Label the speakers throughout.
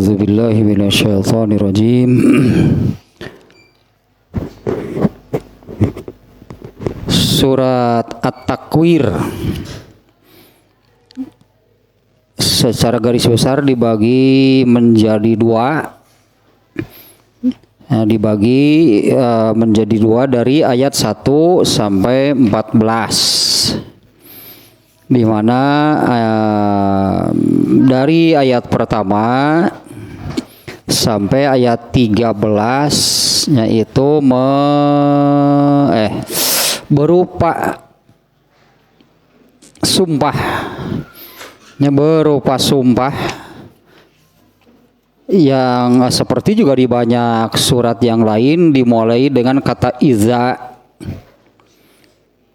Speaker 1: A'udzubillahi minasyaitonirrajim. Surat At-Takwir secara garis besar dibagi menjadi dua. Menjadi dua dari ayat 1 sampai 14. Di mana dari ayat pertama sampai ayat 13 yaitu berupa sumpah yang seperti juga di banyak surat yang lain dimulai dengan kata iza.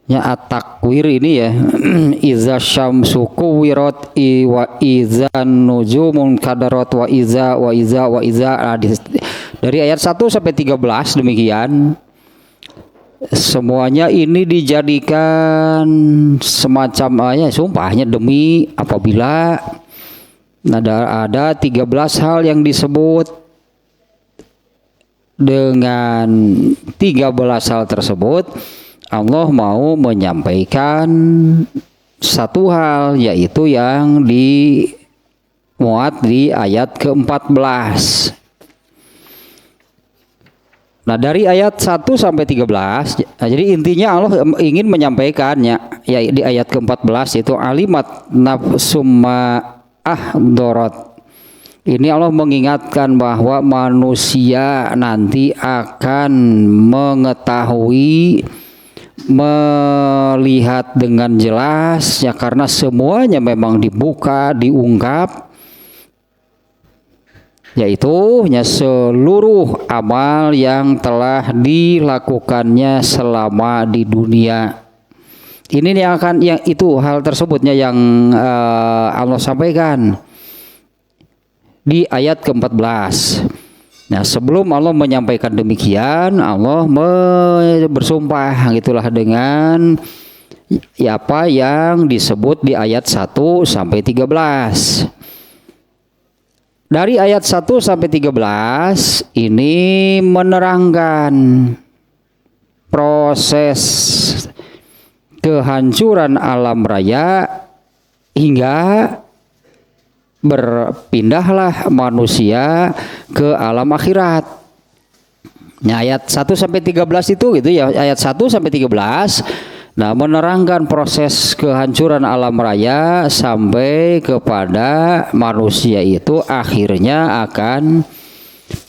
Speaker 1: At-Takwir ini ya, iza syamsu kuwirat wa iza nujumun kadarat wa iza. Dari ayat 1 sampai 13 demikian. Semuanya ini dijadikan semacam sumpahnya demi apabila ada 13 hal yang disebut. Dengan 13 hal tersebut Allah mau menyampaikan satu hal, yaitu yang dimuat di ayat ke-14. Nah, dari ayat 1 sampai 13, jadi intinya Allah ingin menyampaikannya, ya di ayat ke-14 itu alimat nafsumma ahdorat. Ini Allah mengingatkan bahwa manusia nanti akan mengetahui, melihat dengan jelas ya, karena semuanya memang dibuka, diungkap, yaitu seluruh amal yang telah dilakukannya selama di dunia. Ini yang itu hal tersebutnya yang Allah sampaikan di ayat ke-14. Nah, sebelum Allah menyampaikan demikian, Allah bersumpah gitulah dengan apa yang disebut di ayat 1 sampai 13. Dari ayat 1 sampai 13 ini menerangkan proses kehancuran alam raya hingga berpindahlah manusia ke alam akhirat. Nah, ayat 1 sampai 13 itu gitu ya, ayat 1 sampai 13 menerangkan proses kehancuran alam raya sampai kepada manusia itu akhirnya akan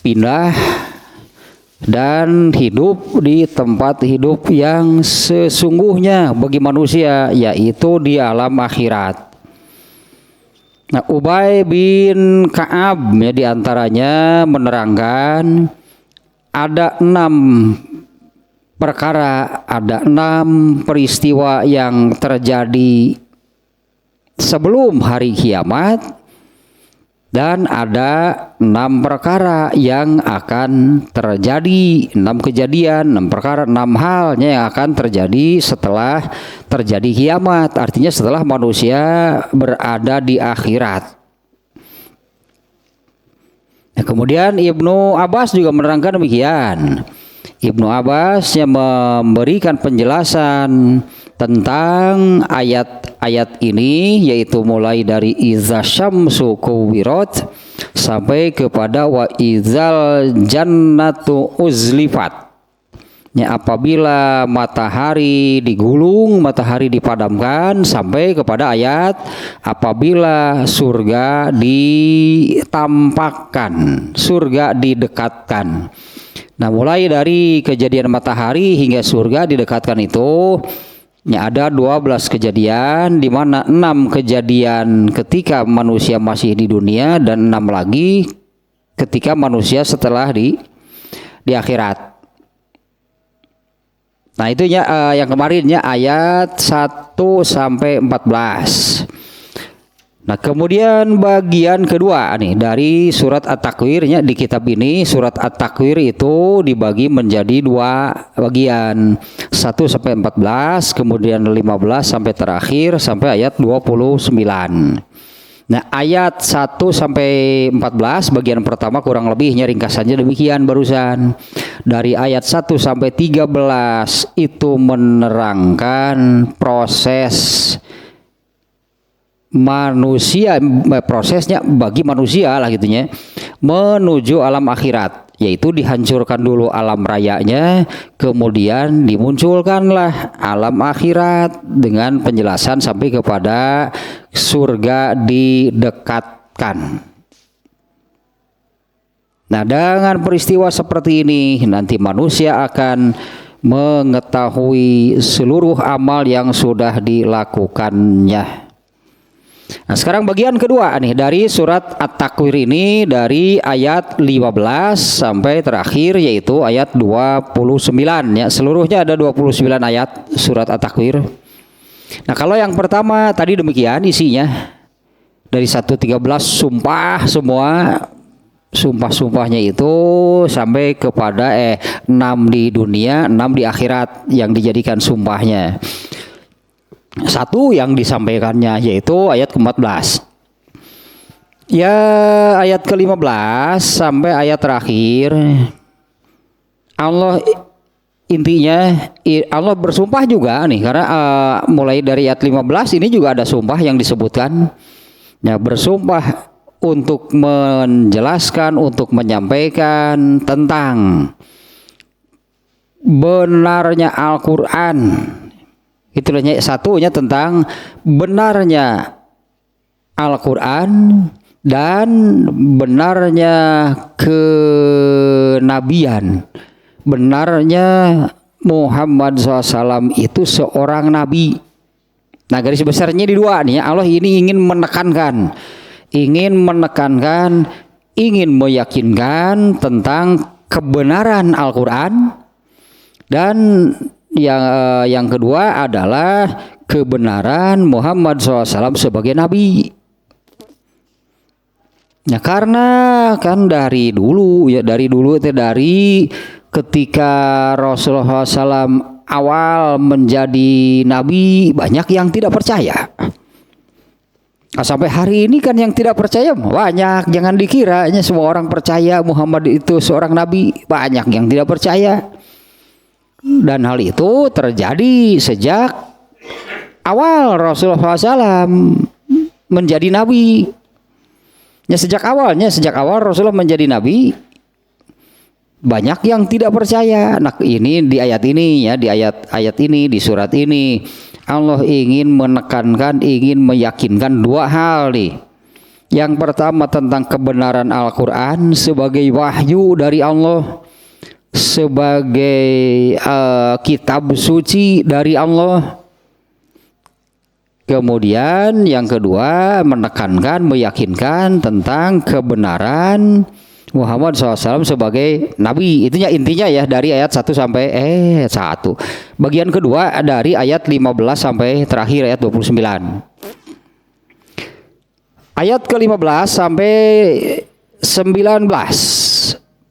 Speaker 1: pindah dan hidup di tempat hidup yang sesungguhnya bagi manusia, yaitu di alam akhirat. Nah, Ubay bin Ka'ab ya diantaranya menerangkan ada 6 perkara, ada 6 peristiwa yang terjadi sebelum hari kiamat, dan ada 6 perkara yang akan terjadi, 6 kejadian, 6 perkara, 6 halnya yang akan terjadi setelah terjadi kiamat, artinya setelah manusia berada di akhirat. Nah, kemudian Ibnu Abbas juga menerangkan demikian. Ibnu Abbas yang memberikan penjelasan tentang ayat-ayat ini, yaitu mulai dari iza syamsu kuwirat sampai kepada wa izal jannatu uzlifat. Ya, apabila matahari digulung, matahari dipadamkan, sampai kepada ayat apabila surga ditampakkan, surga didekatkan. Nah, mulai dari kejadian matahari hingga surga didekatkan itu ada 12 kejadian, di mana 6 kejadian ketika manusia masih di dunia dan 6 lagi ketika manusia setelah di akhirat. Nah, itu yang kemarinnya ayat 1 sampai 14. Nah, kemudian bagian kedua nih dari surat At-Takwir di kitab ini, surat At-Takwir itu dibagi menjadi 2 bagian, 1 sampai 14, kemudian 15 sampai terakhir sampai ayat 29. Nah, ayat 1 sampai 14 bagian pertama kurang lebihnya ringkasannya demikian barusan. Dari ayat 1 sampai 13 itu menerangkan proses manusia, prosesnya bagi manusia lah gitunya menuju alam akhirat, yaitu dihancurkan dulu alam rayanya, kemudian dimunculkanlah alam akhirat dengan penjelasan sampai kepada surga didekatkan. Nah, dengan peristiwa seperti ini nanti manusia akan mengetahui seluruh amal yang sudah dilakukannya. Nah, sekarang bagian kedua nih dari surat At-Takwir ini dari ayat 15 sampai terakhir yaitu ayat 29 ya. Seluruhnya ada 29 ayat surat At-Takwir. Nah, kalau yang pertama tadi demikian isinya dari 1:13 sumpah semua, sumpah-sumpahnya itu sampai kepada 6 di dunia, 6 di akhirat yang dijadikan sumpahnya. Satu yang disampaikannya yaitu ayat ke-14. Ya, ayat ke-15 sampai ayat terakhir Allah intinya Allah bersumpah juga nih karena mulai dari ayat 15 ini juga ada sumpah yang disebutkan. Ya, bersumpah untuk menjelaskan, untuk menyampaikan tentang benarnya Al-Qur'an. Itulah satunya tentang benarnya Al-Qur'an dan benarnya kenabian. Benarnya Muhammad SAW itu seorang nabi. Nah, garis besarnya di dua nih. Allah ini ingin menekankan, ingin meyakinkan tentang kebenaran Al-Qur'an, dan yang kedua adalah kebenaran Muhammad SAW sebagai nabi. Nah, karena kan dari dulu dari ketika Rasulullah SAW awal menjadi nabi banyak yang tidak percaya. Nah, sampai hari ini kan yang tidak percaya banyak. Jangan dikiranya semua orang percaya Muhammad itu seorang nabi, banyak yang tidak percaya. Dan hal itu terjadi sejak awal Rasulullah SAW menjadi nabi. Ya, sejak awal Rasulullah menjadi nabi banyak yang tidak percaya. Nah, ini di ayat ini ya, di ayat ini, di surat ini Allah ingin menekankan, ingin meyakinkan dua hal nih. Yang pertama tentang kebenaran Al-Qur'an sebagai wahyu dari Allah, sebagai kitab suci dari Allah. Kemudian yang kedua menekankan, meyakinkan tentang kebenaran Muhammad SAW sebagai nabi. Itunya intinya ya dari ayat 1 sampai 1. Bagian kedua dari ayat 15 sampai terakhir ayat 29. Ayat ke-15 sampai 19.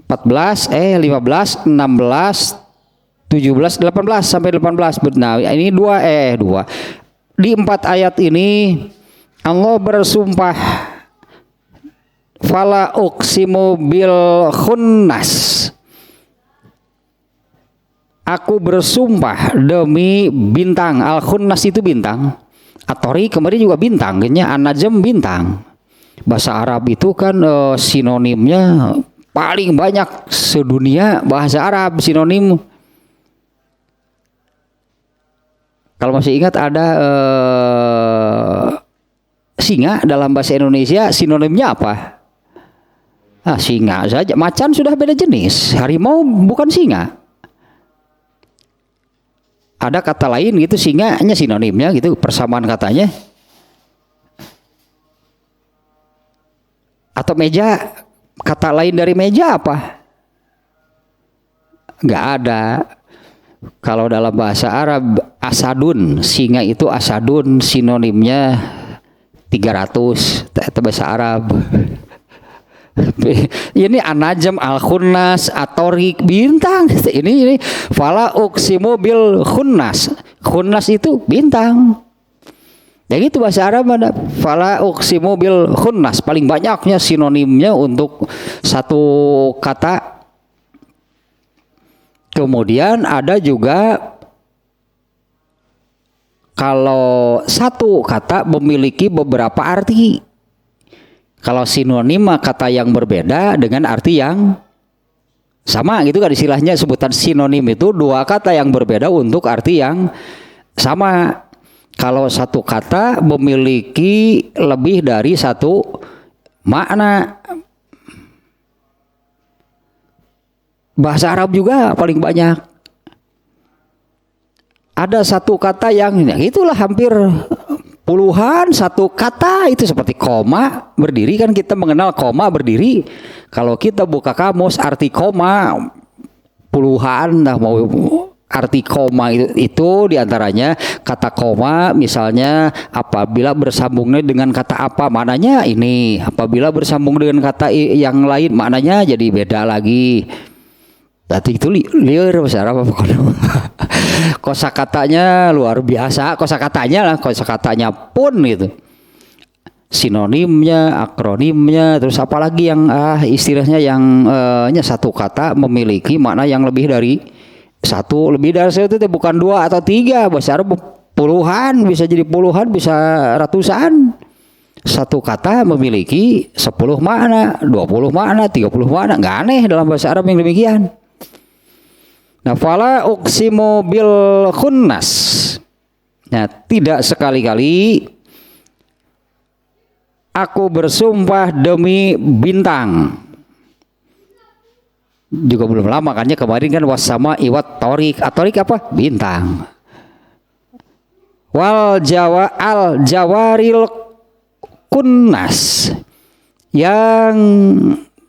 Speaker 1: 14, 15, 16, 17, 18 sampai 18. Nah, ini dua. Di 4 ayat ini Allah bersumpah, fala uqsimu bil khunnas. Aku bersumpah demi bintang. Al-khunnas itu bintang. At-Thori kemarin juga bintang, kayaknya An-Najm bintang. Bahasa Arab itu kan sinonimnya paling banyak sedunia bahasa Arab sinonim. Kalau masih ingat ada singa dalam bahasa Indonesia sinonimnya apa? Singa saja. Macan sudah beda jenis. Harimau bukan singa. Ada kata lain gitu, singanya sinonimnya gitu, persamaan katanya. Atau meja, kata lain dari meja apa? Nggak ada. Kalau dalam bahasa Arab asadun, singa itu asadun, sinonimnya 300. Itu bahasa Arab. Ini An-Najm, Al-Khunnas, At-Thori bintang. Ini fala uqsimu bil khunnas. Khunnas itu bintang. Ya gitu bahasa Arab ada. Fala uqsimu bil khunnas, paling banyaknya sinonimnya untuk satu kata. Kemudian ada juga kalau satu kata memiliki beberapa arti. Kalau sinonim kata yang berbeda dengan arti yang sama gitu kan, istilahnya sebutan sinonim itu dua kata yang berbeda untuk arti yang sama. Kalau satu kata memiliki lebih dari satu makna. Bahasa Arab juga paling banyak. Ada satu kata yang itulah hampir puluhan satu kata itu seperti koma berdiri, kan kita mengenal koma berdiri. Kalau kita buka kamus arti koma puluhan, nah mau arti koma itu diantaranya kata koma misalnya apabila bersambungnya dengan kata apa maknanya ini, apabila bersambung dengan kata yang lain maknanya jadi beda lagi. Tadi itu liar bahasa Arab apa kosakatanya luar biasa, kosakatanya pun gitu, sinonimnya, akronimnya, terus apalagi yang istilahnya yang satu kata memiliki makna yang lebih dari satu itu bukan dua atau tiga, bahasa Arab puluhan, bisa jadi puluhan, bisa ratusan. Satu kata memiliki 10 makna, 20 makna, 30 makna, nggak aneh dalam bahasa Arab yang demikian. Nah, fala uqsimu bil khunnas. Nah, tidak sekali-kali aku bersumpah demi bintang. Juga belum lama kan ya, kemarin kan wasama iwat torik. Torik apa? Bintang. Wal jawaril kunnas, yang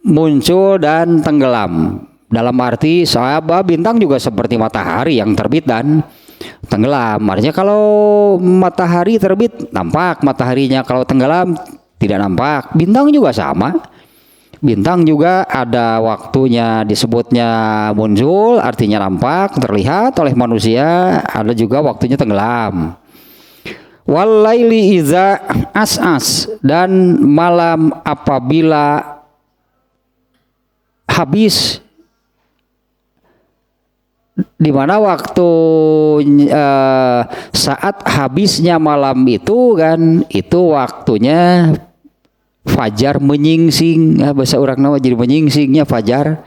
Speaker 1: muncul dan tenggelam. Dalam arti sahabat bintang juga seperti matahari yang terbit dan tenggelam. Artinya kalau matahari terbit nampak mataharinya, kalau tenggelam tidak nampak. Bintang juga sama. Bintang juga ada waktunya disebutnya muncul, artinya nampak, terlihat oleh manusia. Ada juga waktunya tenggelam. Walaili iza as'as, dan malam apabila habis, di mana waktu saat habisnya malam itu kan, itu waktunya fajar menyingsing. Bahasa orang nama jadi menyingsingnya fajar.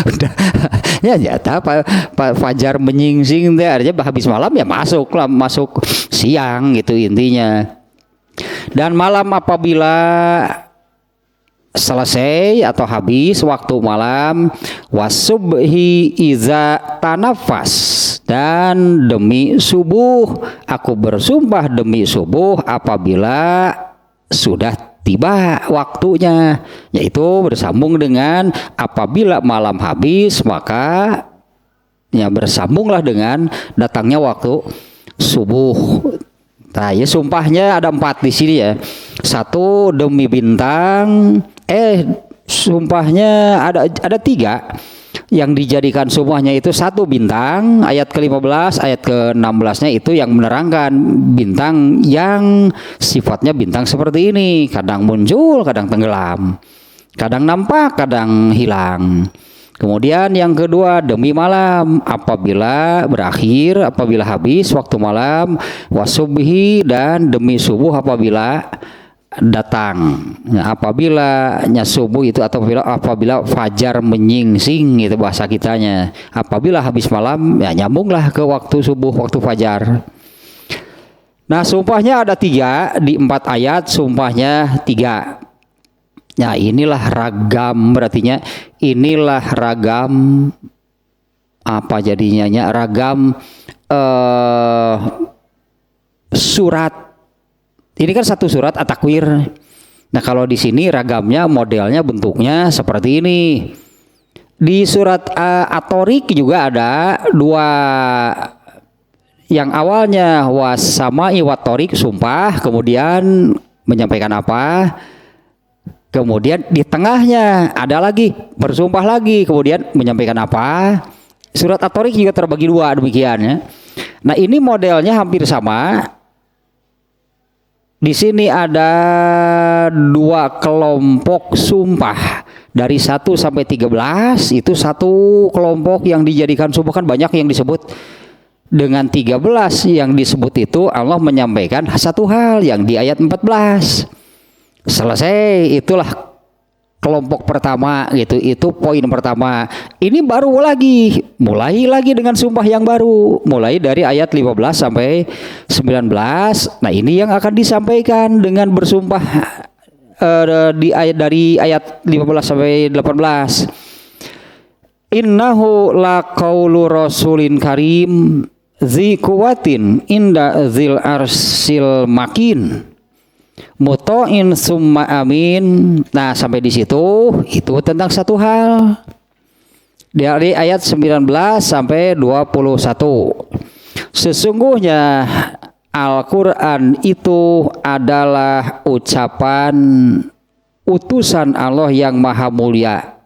Speaker 1: Udah ya fajar menyingsing teh artinya habis malam ya masuk siang gitu intinya. Dan malam apabila selesai atau habis waktu malam, wasubhi iza tanafas, dan demi subuh aku bersumpah demi subuh apabila sudah tiba waktunya, yaitu bersambung dengan apabila malam habis maka ya bersambunglah dengan datangnya waktu subuh. Nah, ya sumpahnya ada 4 di sini ya. 1 demi bintang. Sumpahnya ada 3 yang dijadikan sumpahnya itu. 1 bintang, ayat ke-15, ayat ke-16-nya itu yang menerangkan bintang yang sifatnya bintang seperti ini, kadang muncul, kadang tenggelam, kadang nampak, kadang hilang. Kemudian yang kedua demi malam apabila berakhir, apabila habis waktu malam, wasubhi, dan demi subuh apabila datang. Nah, apabila subuh itu atau apabila fajar menyingsing itu bahasa kitanya. Apabila habis malam ya nyambunglah ke waktu subuh, waktu fajar. Nah, sumpahnya ada 3 di 4 ayat, sumpahnya 3. Nah, inilah ragam, berartinya inilah ragam apa jadinya, ragam surat. Ini kan satu surat At-Takwir. Nah, kalau di sini ragamnya, modelnya, bentuknya seperti ini. Di surat At-Tarik juga ada 2. Yang awalnya wasama'i wat-tarik, sumpah, kemudian menyampaikan apa? Kemudian di tengahnya ada lagi bersumpah lagi, kemudian menyampaikan apa? Surat At-Tarik juga terbagi 2 demikian ya. Nah, ini modelnya hampir sama. Di sini ada dua kelompok sumpah dari 1 sampai 13. Itu satu kelompok yang dijadikan sumpah, kan banyak yang disebut. Dengan 13 yang disebut itu Allah menyampaikan satu hal yang di ayat 14. Selesai, itulah kelompok pertama gitu. Itu poin pertama. Ini baru lagi, mulai lagi dengan sumpah yang baru, mulai dari ayat 15 sampai 19. Nah, ini yang akan disampaikan dengan bersumpah di ayat dari ayat 15 sampai 18. Innahu laqaulu rasulin karim zi kuwatin inda zil arsil makin muto'in summa amin. Nah, sampai di situ itu tentang satu hal dari ayat 19 sampai 21. Sesungguhnya Al-Quran itu adalah ucapan utusan Allah yang maha mulia.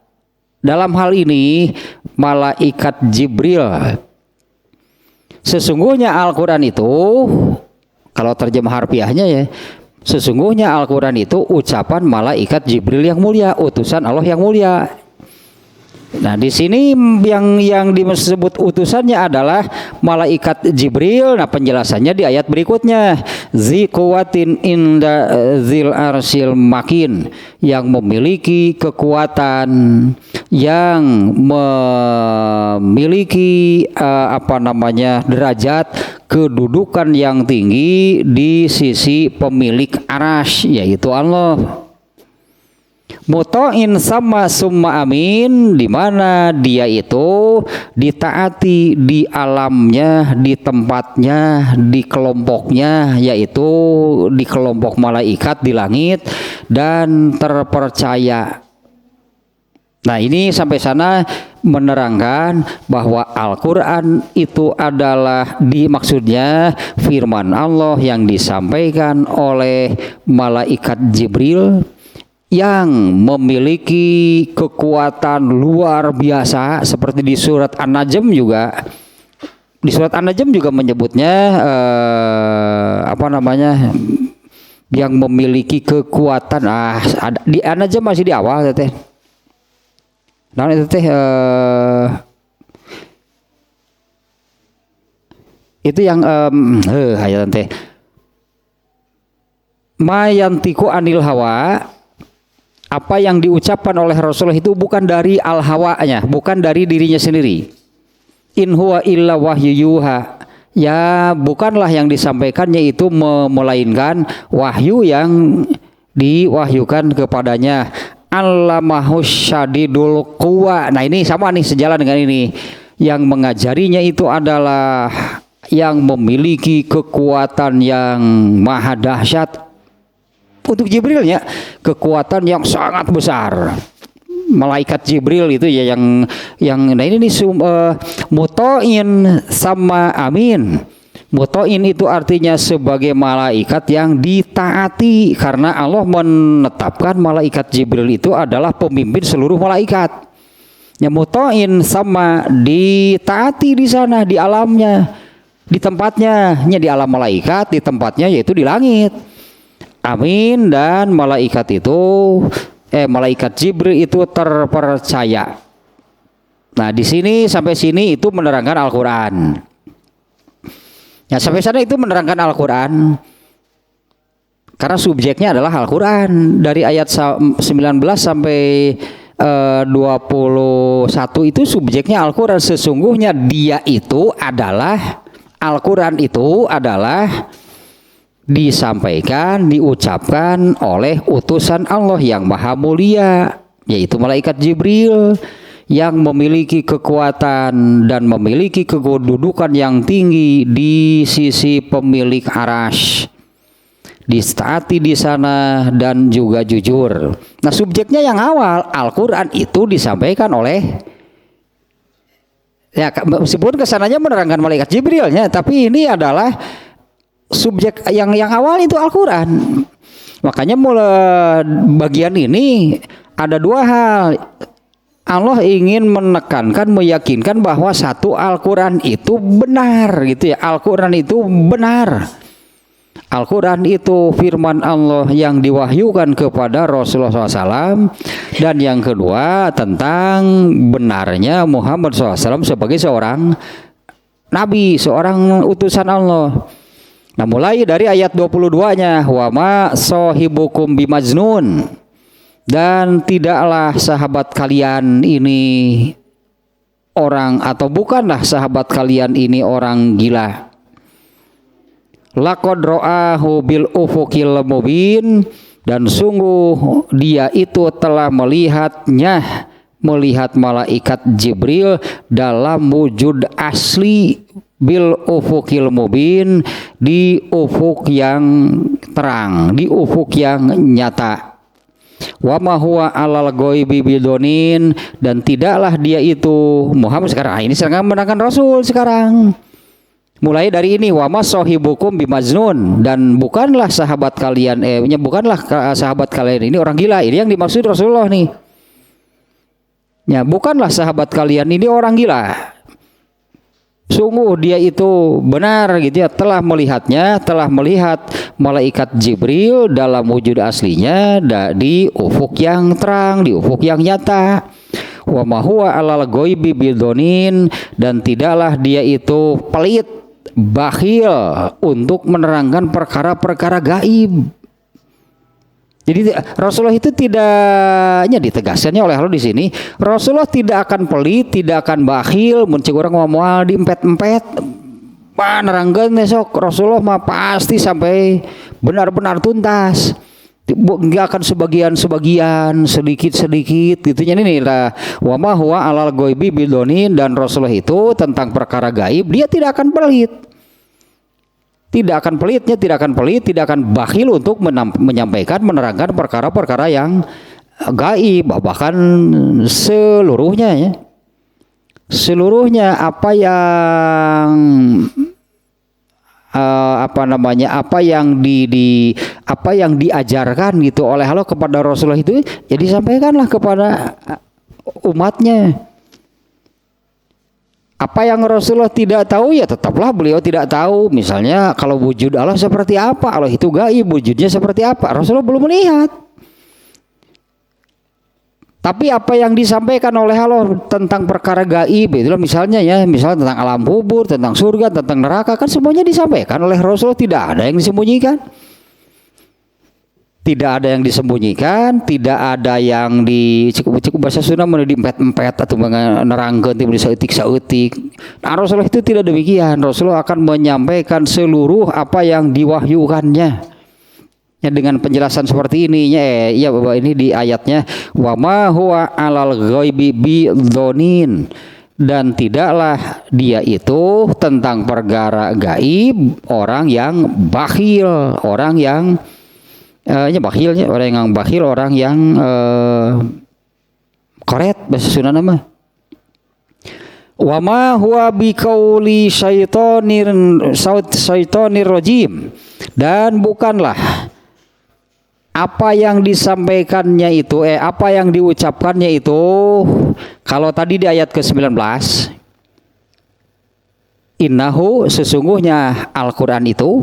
Speaker 1: Dalam hal ini malaikat Jibril. Sesungguhnya Al-Quran itu, kalau terjemah harfiahnya ya, sesungguhnya Al-Quran itu ucapan malaikat Jibril yang mulia, utusan Allah yang mulia. Nah, di sini yang disebut utusannya adalah malaikat Jibril. Nah, penjelasannya di ayat berikutnya. Zi kuwatin inda zil arsil makin, yang memiliki kekuatan, yang memiliki derajat kedudukan yang tinggi di sisi pemilik arasy, yaitu Allah. Muto'in sama summa amin, di mana dia itu ditaati di alamnya, di tempatnya, di kelompoknya, yaitu di kelompok malaikat di langit, dan terpercaya. Nah, ini sampai sana menerangkan bahwa Al-Quran itu adalah maksudnya firman Allah yang disampaikan oleh malaikat Jibril, yang memiliki kekuatan luar biasa, seperti di surat An-Najm juga. Di surat An-Najm juga menyebutnya yang memiliki kekuatan. Ada di An-Najm masih di awal teh. Nah, itu teh itu yang ayat teh mayantiku anil hawa, apa yang diucapkan oleh Rasulullah itu bukan dari al-hawanya, bukan dari dirinya sendiri. In huwa illa wahyu yuha, ya bukanlah yang disampaikannya itu melainkan wahyu yang diwahyukan kepadanya. Allamahus syadidul quwa. Nah, ini sama nih, sejalan dengan ini. Yang mengajarinya itu adalah yang memiliki kekuatan yang maha dahsyat. Untuk Jibrilnya kekuatan yang sangat besar. Malaikat Jibril itu ya yang nah ini nih muto'in sama amin. Muto'in itu artinya sebagai malaikat yang ditaati, karena Allah menetapkan malaikat Jibril itu adalah pemimpin seluruh malaikat. Ya, muto'in sama ditaati di sana, di alamnya, di tempatnya, di alam malaikat, di tempatnya yaitu di langit. Amin, dan malaikat Jibril itu terpercaya. Nah, di sini sampai sini itu menerangkan Al-Quran. Ya, sampai sana itu menerangkan Al-Quran, karena subjeknya adalah Al-Quran. Dari ayat 19 sampai 21 itu subjeknya Al-Quran. Sesungguhnya dia itu adalah Al-Quran itu adalah disampaikan, diucapkan oleh utusan Allah yang maha mulia, yaitu malaikat Jibril, yang memiliki kekuatan dan memiliki kedudukan yang tinggi di sisi pemilik arasy, ditaati di sana dan juga jujur. Nah, subjeknya yang awal Al-Quran itu disampaikan oleh, ya meskipun kesananya menerangkan malaikat Jibrilnya, tapi ini adalah subjek yang awal itu Al-Quran. Makanya mulai bagian ini ada dua hal. Allah ingin menekankan, meyakinkan bahwa satu Al-Quran itu benar gitu ya. Al-Quran itu benar. Al-Quran itu firman Allah yang diwahyukan kepada Rasulullah SAW. Dan yang kedua tentang benarnya Muhammad SAW sebagai seorang Nabi, seorang utusan Allah. Nah mulai dari ayat 22-nya, wa ma sahibukum bimajnun, dan tidaklah sahabat kalian ini orang, atau bukanlah sahabat kalian ini orang gila. Laqad ra'ahu bil ufuqil mubin, dan sungguh dia itu telah melihat malaikat Jibril dalam wujud asli, bil ufuqil mubin, di ufuk yang terang, di ufuk yang nyata. Wa ma huwa alal ghaibi bidonin, dan tidaklah dia itu Muhammad sekarang. Ini sekarang menangkan Rasul sekarang. Mulai dari ini, wa ma sahibukum bimajnun, dan bukanlah sahabat kalian bukanlah sahabat kalian ini orang gila. Ini yang dimaksud Rasulullah nih. Ya, bukanlah sahabat kalian ini orang gila. Sungguh dia itu benar gitu ya, telah melihat malaikat Jibril dalam wujud aslinya di ufuk yang terang, di ufuk yang nyata. Wa ma huwa alal ghaibi bidonin, dan tidaklah dia itu pelit, bakhil untuk menerangkan perkara-perkara gaib. Jadi Rasulullah itu tidaknya ditegaskannya oleh Allah di sini. Rasulullah tidak akan pelit, tidak akan bakhil, muncul orang ngomong di empet-empet. Nerangkan besok Rasulullah mah pasti sampai benar-benar tuntas. Enggak akan sebagian-sebagian, sedikit-sedikit gitunya. Ini lah wa ma huwa alal ghaibi bidonin, dan Rasulullah itu tentang perkara gaib dia tidak akan pelit. Tidak akan bakhil untuk menyampaikan, menerangkan perkara-perkara yang gaib, bahkan seluruhnya ya. Seluruhnya apa yang diajarkan gitu oleh Allah kepada Rasulullah itu ya disampaikanlah kepada umatnya. Apa yang Rasulullah tidak tahu ya tetaplah beliau tidak tahu. Misalnya kalau wujud Allah seperti apa, Allah itu gaib, wujudnya seperti apa, Rasulullah belum melihat. Tapi apa yang disampaikan oleh Allah tentang perkara gaib, itulah misalnya tentang alam kubur, tentang surga, tentang neraka, kan semuanya disampaikan oleh Rasulullah, tidak ada yang disembunyikan. Tidak ada yang disembunyikan, tidak ada yang cukup bahasa Sunda di empet-empet atau menerangkan di saeutik-saeutik. Nah, Rasulullah itu tidak demikian. Rasulullah akan menyampaikan seluruh apa yang diwahyukannya. Ya, dengan penjelasan seperti ini ya Bapak, ini di ayatnya wa ma huwa alal ghaibi bidonin, dan tidaklah dia itu tentang perkara gaib orang yang bakhil, orang yang orang yang koret bahasa Sunda nama. Wa ma huwa biqauli syaitonir rajim, dan bukanlah apa yang disampaikannya itu apa yang diucapkannya itu, kalau tadi di ayat ke-19 innahu, sesungguhnya Al-Qur'an itu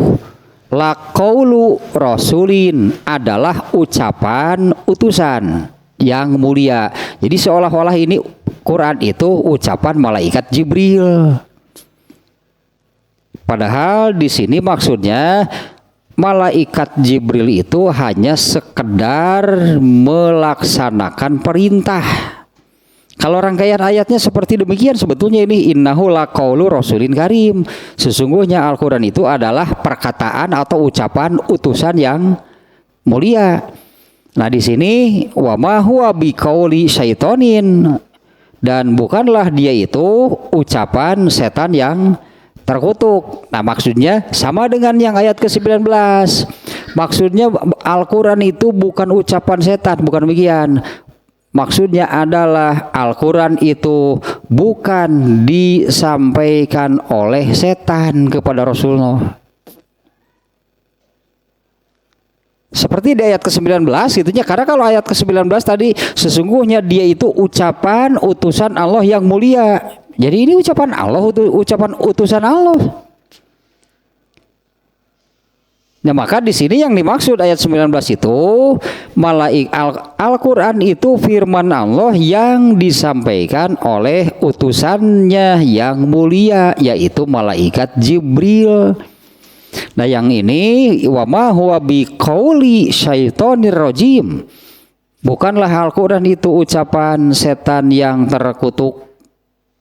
Speaker 1: laqaulu rasulin, adalah ucapan utusan yang mulia. Jadi seolah-olah ini Quran itu ucapan malaikat Jibril. Padahal di sini maksudnya malaikat Jibril itu hanya sekedar melaksanakan perintah. Kalau rangkaian ayatnya seperti demikian, sebetulnya ini innahu laqaulu rasulin karim. Sesungguhnya Al-Quran itu adalah perkataan atau ucapan utusan yang mulia. Nah di sini wa ma huwa biqauli syaitonin, dan bukanlah dia itu ucapan setan yang terkutuk. Nah maksudnya sama dengan yang ayat ke-19. Maksudnya Al-Quran itu bukan ucapan setan, bukan demikian. Maksudnya adalah Al-Quran itu bukan disampaikan oleh setan kepada Rasulullah. Seperti di ayat ke-19 itunya, karena kalau ayat ke-19 tadi sesungguhnya dia itu ucapan utusan Allah yang mulia. Jadi ini ucapan Allah, ucapan utusan Allah. Nah, maka di sini yang dimaksud ayat 19 itu Al-Qur'an itu firman Allah yang disampaikan oleh utusannya yang mulia, yaitu malaikat Jibril. Nah, yang ini wa ma huwa biqauli syaitonir rajim. Bukanlah Al-Qur'an itu ucapan setan yang terkutuk.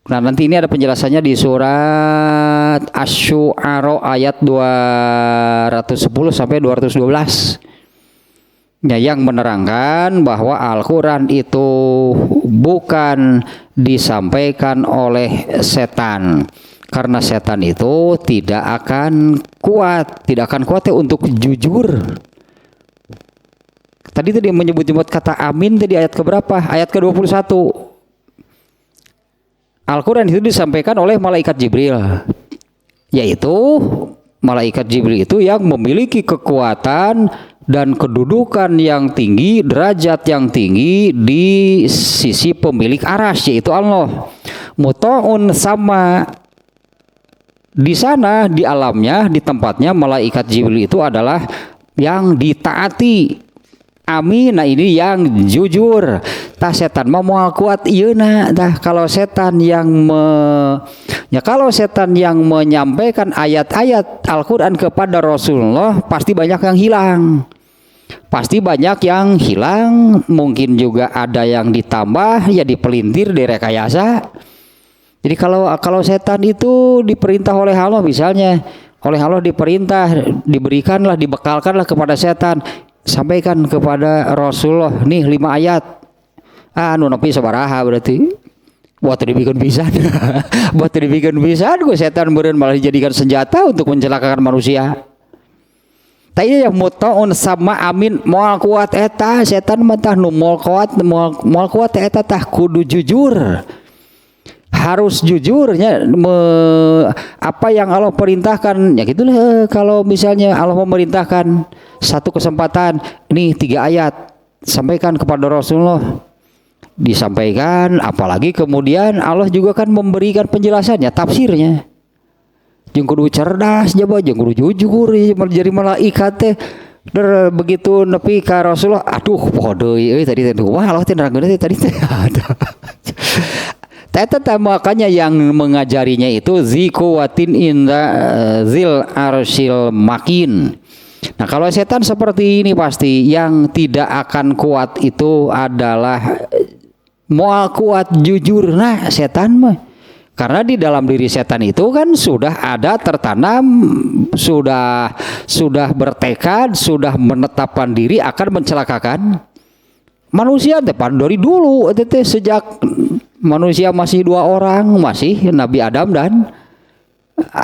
Speaker 1: Nah, nanti ini ada penjelasannya di surat Asy-Syu'ara ayat 210 sampai 212. Ya, yang menerangkan bahwa Al-Qur'an itu bukan disampaikan oleh setan. Karena setan itu tidak akan kuat untuk jujur. Tadi dia menyebut-nyebut kata amin tadi ayat keberapa? Ayat ke-21. Al-Qur'an itu disampaikan oleh malaikat Jibril, yaitu malaikat Jibril itu yang memiliki kekuatan dan kedudukan yang tinggi, derajat yang tinggi di sisi pemilik arasy, yaitu Allah. Muta'un sama di sana, di alamnya, di tempatnya malaikat Jibril itu adalah yang ditaati. Amin. Nah, ini yang jujur. Tah setan mah moal kuat ieuna tah kalau setan yang kalau setan yang menyampaikan ayat-ayat Al-Qur'an kepada Rasulullah pasti banyak yang hilang. Pasti banyak yang hilang, mungkin juga ada yang ditambah, ya dipelintir, direkayasa. Jadi kalau setan itu diperintah oleh Allah, misalnya oleh Allah diperintah, dibekalkanlah kepada setan, sampaikan kepada Rasulullah nih 5 ayat. Nu nepi sabaraha berarti. Buat dibikin pisan. Buat dibikin pisan ku setan beureun malah dijadikan senjata untuk mencelakakan manusia. Tanya yang muta'un sama amin moal kuat eta setan mah tah nu moal kuat eta tah kudu jujur. Harus jujurnya apa yang Allah perintahkan, ya gitulah. Kalau misalnya Allah memerintahkan satu kesempatan, ini 3 ayat sampaikan kepada Rasulullah, disampaikan. Apalagi kemudian Allah juga kan memberikan penjelasannya, tafsirnya. Jeung kudu cerdas jaba, jeung kudu jujur jadi malaikat teh. Begitu nepi ka Rasulullah, aduh poho deui tadi teh wah Allah teh nerangkeun tadi teh. Teta makanya yang mengajarinya itu zikuwatin inda zil arsyil makin. Nah, kalau setan seperti ini pasti yang tidak akan kuat itu adalah moal kuat jujur. Nah, setan mah karena di dalam diri setan itu kan sudah ada tertanam, sudah bertekad, sudah menetapkan diri akan mencelakakan manusia depan dari dulu. Itu sejak manusia masih 2 orang, masih Nabi Adam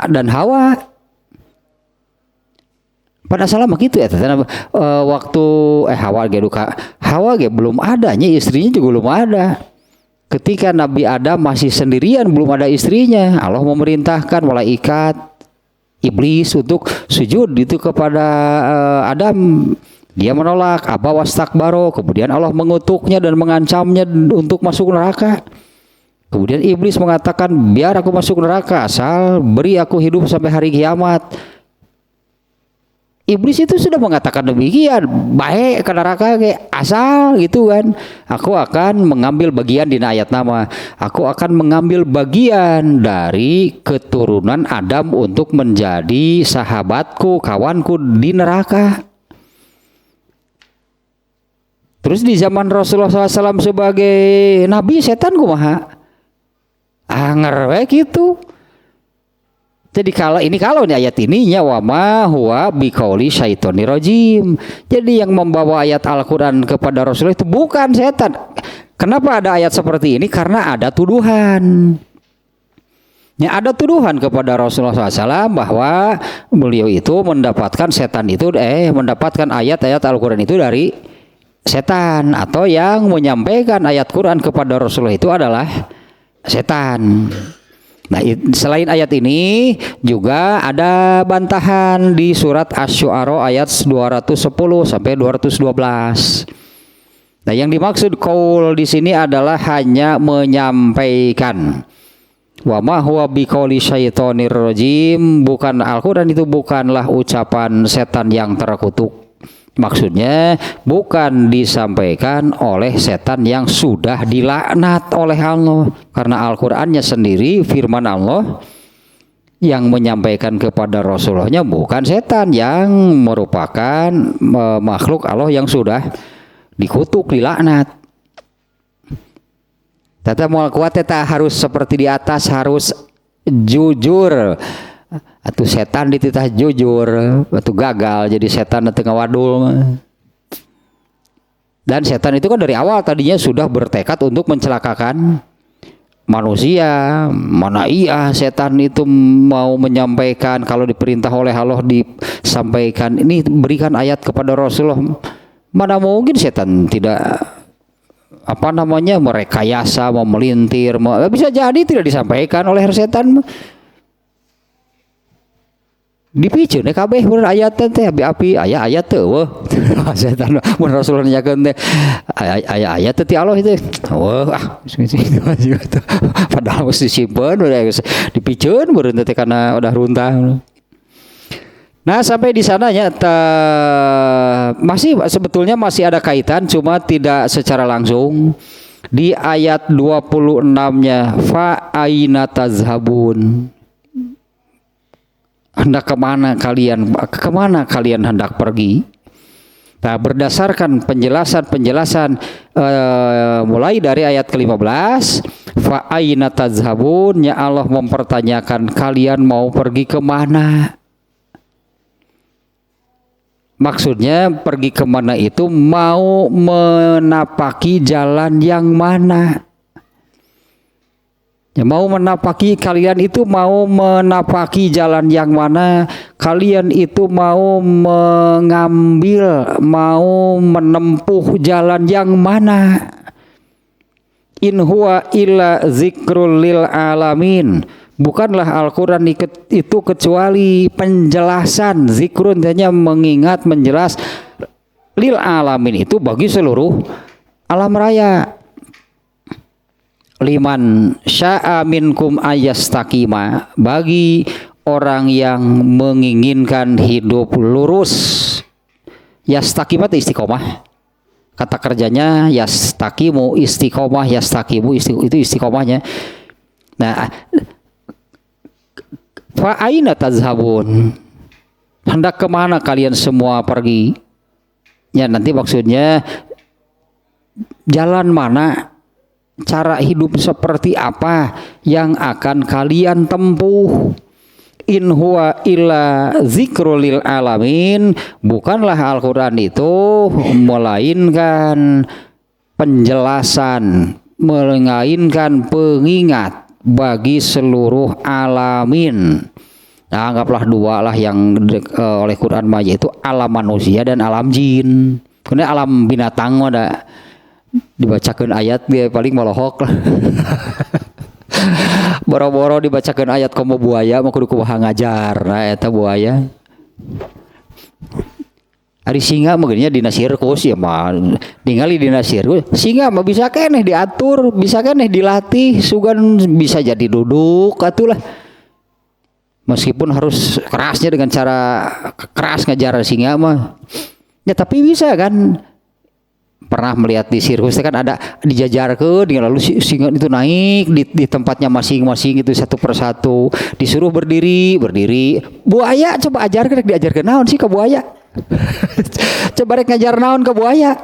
Speaker 1: dan Hawa. Pada salah begitu ya, waktu Hawa belum adanya, istrinya juga belum ada. Ketika Nabi Adam masih sendirian, belum ada istrinya, Allah memerintahkan malaikat iblis untuk sujud itu kepada Adam. Dia menolak, aba wastakbaro. Kemudian Allah mengutuknya dan mengancamnya untuk masuk neraka. Kemudian iblis mengatakan, biar aku masuk neraka asal beri aku hidup sampai hari kiamat. Iblis itu sudah mengatakan demikian, baik ke neraka asal gitu kan. Aku akan mengambil bagian di ayat nama. Aku akan mengambil bagian dari keturunan Adam untuk menjadi sahabatku, kawanku di neraka. Terus di zaman Rasulullah SAW sebagai nabi, setan kumaha? Anger we gitu. Jadi kalau nih ayat ini wa ma huwa biqauli syaitonir rajim. Jadi yang membawa ayat Al-Qur'an kepada Rasulullah itu bukan setan. Kenapa ada ayat seperti ini? Karena ada tuduhan. Ya, ada tuduhan kepada Rasulullah SAW bahwa beliau itu mendapatkan setan itu mendapatkan ayat-ayat Al-Qur'an itu dari setan, atau yang menyampaikan ayat Quran kepada Rasulullah itu adalah setan. Nah, selain ayat ini juga ada bantahan di surat Asy-Syu'ara ayat 210 sampai 212. Nah, yang dimaksud qaul di sini adalah hanya menyampaikan. Wa ma huwa biqauli syaitonir rajim, bukan Al-Qur'an itu bukanlah ucapan setan yang terkutuk. Maksudnya bukan disampaikan oleh setan yang sudah dilaknat oleh Allah, karena Al-Qur'annya sendiri firman Allah yang menyampaikan kepada Rasulullah-nya bukan setan yang merupakan makhluk Allah yang sudah dikutuk, dilaknat. Tata mau kuat tata harus seperti di atas, harus jujur. Atuh setan dititah jujur, atuh gagal jadi setan di tengah wadul. Dan setan itu kan dari awal tadinya sudah bertekad untuk mencelakakan manusia. Mana iya setan itu mau menyampaikan kalau diperintah oleh Allah disampaikan. Ini berikan ayat kepada Rasulullah. Mana mungkin setan tidak merekayasa, mau melintir, bisa jadi tidak disampaikan oleh setan. Dipicu nih kabeh mun ayat teh api ayat teh weuh setan mun Rasulullah nyakeun teh ayat teh ti Allah itu weuh padahal mesti disimpen udah dipiceun beureun teh karena udah runtah. Nah, sampai di sananya sebetulnya masih ada kaitan, cuma tidak secara langsung. Di ayat 26-nya fa aina tazhabun, hendak kemana kalian hendak pergi. Nah, berdasarkan penjelasan mulai dari ayat ke-15, fa aina tazhabun, ya Allah mempertanyakan kalian mau pergi kemana. Maksudnya pergi kemana itu mau menapaki jalan yang mana? Ya, mau menapaki kalian itu mau menapaki jalan yang mana? Kalian itu mau mengambil, mau menempuh jalan yang mana? In huwa illa zikrul lil alamin. Bukanlah Al-Quran itu kecuali penjelasan, zikrun hanya mengingat, menjelas, lil alamin itu bagi seluruh alam raya. Liman sya'a minkum ayastaqima, bagi orang yang menginginkan hidup lurus. Yastaqima itu istiqomah. Kata kerjanya yastaqimu, istiqomah, yastaqimu itu istiqomahnya. Nah, fa aina tazhabun, hendak kemana kalian semua pergi? Ya, nanti maksudnya jalan mana, cara hidup seperti apa yang akan kalian tempuh. In huwa illa zikrul lil alamin, bukanlah Al-Quran itu melainkan penjelasan, melainkan pengingat bagi seluruh alamin. Nah, anggaplah dua lah yang oleh Quran Majid itu alam manusia dan alam jin. Karena alam binatang ada dibacakan ayat dia paling melohok lah. Boro-boro dibacakan ayat komo buaya mah kudu kumaha ngajar. Nah, eta buaya. Ari singa mah geunya dina sirkus ya mah ningali dina sirkus singa mah bisa keneh diatur, bisa keneh dilatih, sugan bisa jadi duduk atulah. Meskipun harus kerasnya dengan cara keras ngajar singa mah. Ya tapi bisa kan. Pernah melihat di sirkus kan ada dijajarkeun lalu singa itu naik di tempatnya masing-masing itu satu persatu, disuruh berdiri. Buaya coba ajarkeun, diajarkeun naon sih ke buaya? Coba rek ngajar naon ke buaya?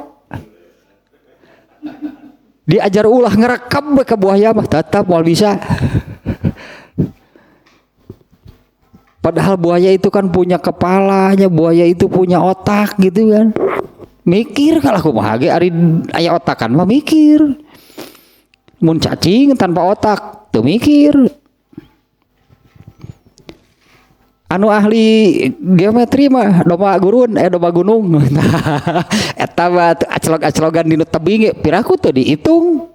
Speaker 1: Diajar ulah ngerekam ke buaya mah tetap moal bisa. Padahal buaya itu kan punya kepalanya, buaya itu punya otak gitu kan. Mikir kalau kumaha ge ari aya otakan mah mikir. Mun cacing tanpa otak teu mikir. Anu ahli geometri mah domba gunung. Eta mah aclog-aclogan dinu tebing ge piraku teu diitung.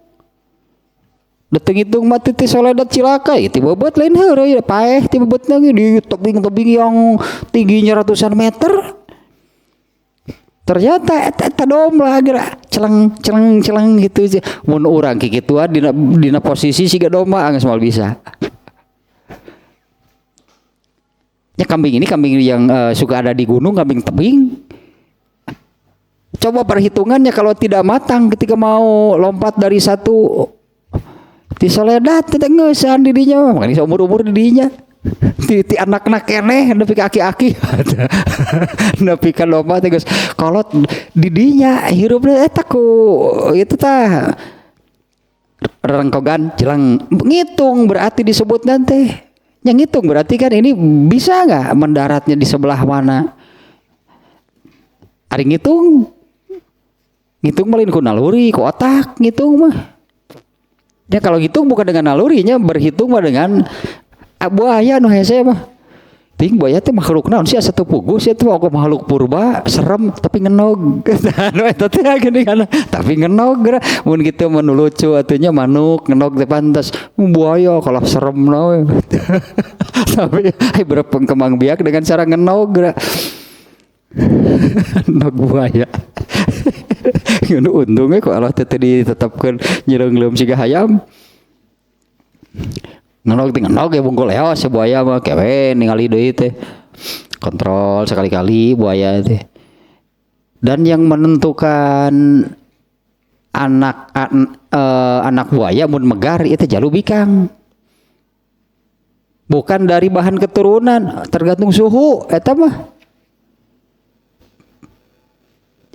Speaker 1: Deteng hitung mati ti Soledad cilaka itu bobot lain heureuy paeh ti bobotna di tebing-tebing yang tingginya ratusan meter. Ternyata eta domba geura celeng gitu. Mun urang kikituan dina posisi siga domba geus moal bisa. Ya kambing ini kambing yang suka ada di gunung, kambing tebing. Coba perhitungannya kalau tidak matang ketika mau lompat dari satu di Soledad tidak ngeusan didinya, makanya umur-umur didinya. Ti anak-anak keneh nepi ka aki-aki. Nepi ka lompat geus kolot didinya hirupna eta ku itu tah rengkogan jelang ngitung berarti disebut nanti. Yang ngitung berarti kan ini bisa nggak mendaratnya di sebelah mana? Ari ngitung malin ku naluri, ku otak ngitung mah. Ya kalau ngitung bukan dengan nalurinya, berhitung mah dengan buaya nu hese mah. Ting buaya teh makhluk naon sih asa teu puguh sia teh makhluk purba, serem tapi ngenog. Anu eta teh gini kana, tapi ngenog geura. Mun kitu mun lucu atunya manuk ngenog teh pantes. Buaya kalau serem nawe. Tapi ai berpengkembang biak dengan cara ngenog geura. Nog buaya. Ngono untungnya kok Allah teh ditetapkeun nyireungleum siga hayam. Ngenog ya bungkul leos buaya mah kewe ningali deui teh. Kontrol sekali-kali buaya teh. Dan yang menentukan anak buaya mun megar itu jalubikang. Bukan dari bahan keturunan, tergantung suhu eta mah.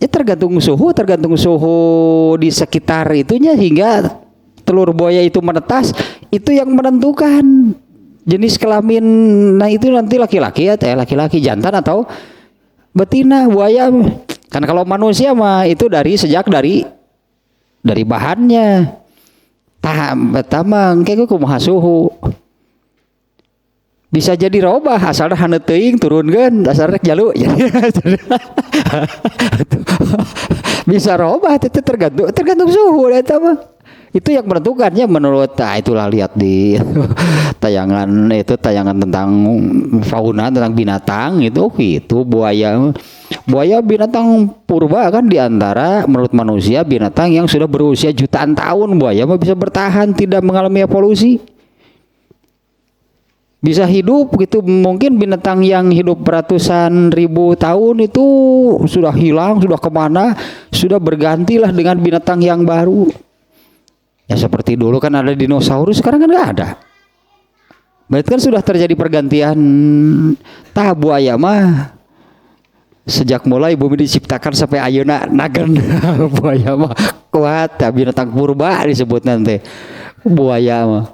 Speaker 1: Ya tergantung suhu di sekitar itunya hingga telur buaya itu menetas, itu yang menentukan jenis kelamin. Nah itu nanti laki-laki jantan atau betina buaya. Kan kalau manusia mah itu sejak dari bahannya. Pertama engke kumaha suhu. Bisa jadi robah asalna hana teuing turunkeun dasar rek jalu. Bisa robah itu tergantung suhu eta mah. Itu yang menentukannya menurut itulah lihat di tayangan tentang fauna, tentang binatang itu buaya binatang purba kan diantara menurut manusia binatang yang sudah berusia jutaan tahun. Buaya mah bisa bertahan tidak mengalami evolusi, bisa hidup gitu. Mungkin binatang yang hidup ratusan ribu tahun itu sudah hilang, sudah kemana, sudah bergantilah dengan binatang yang baru. Ya seperti dulu kan ada dinosaurus, sekarang kan nggak ada. Berarti kan sudah terjadi pergantian. Tah buaya mah sejak mulai bumi diciptakan sampai ayeuna nagen buaya mah kuat. Binatang purba disebut nanti buaya mah.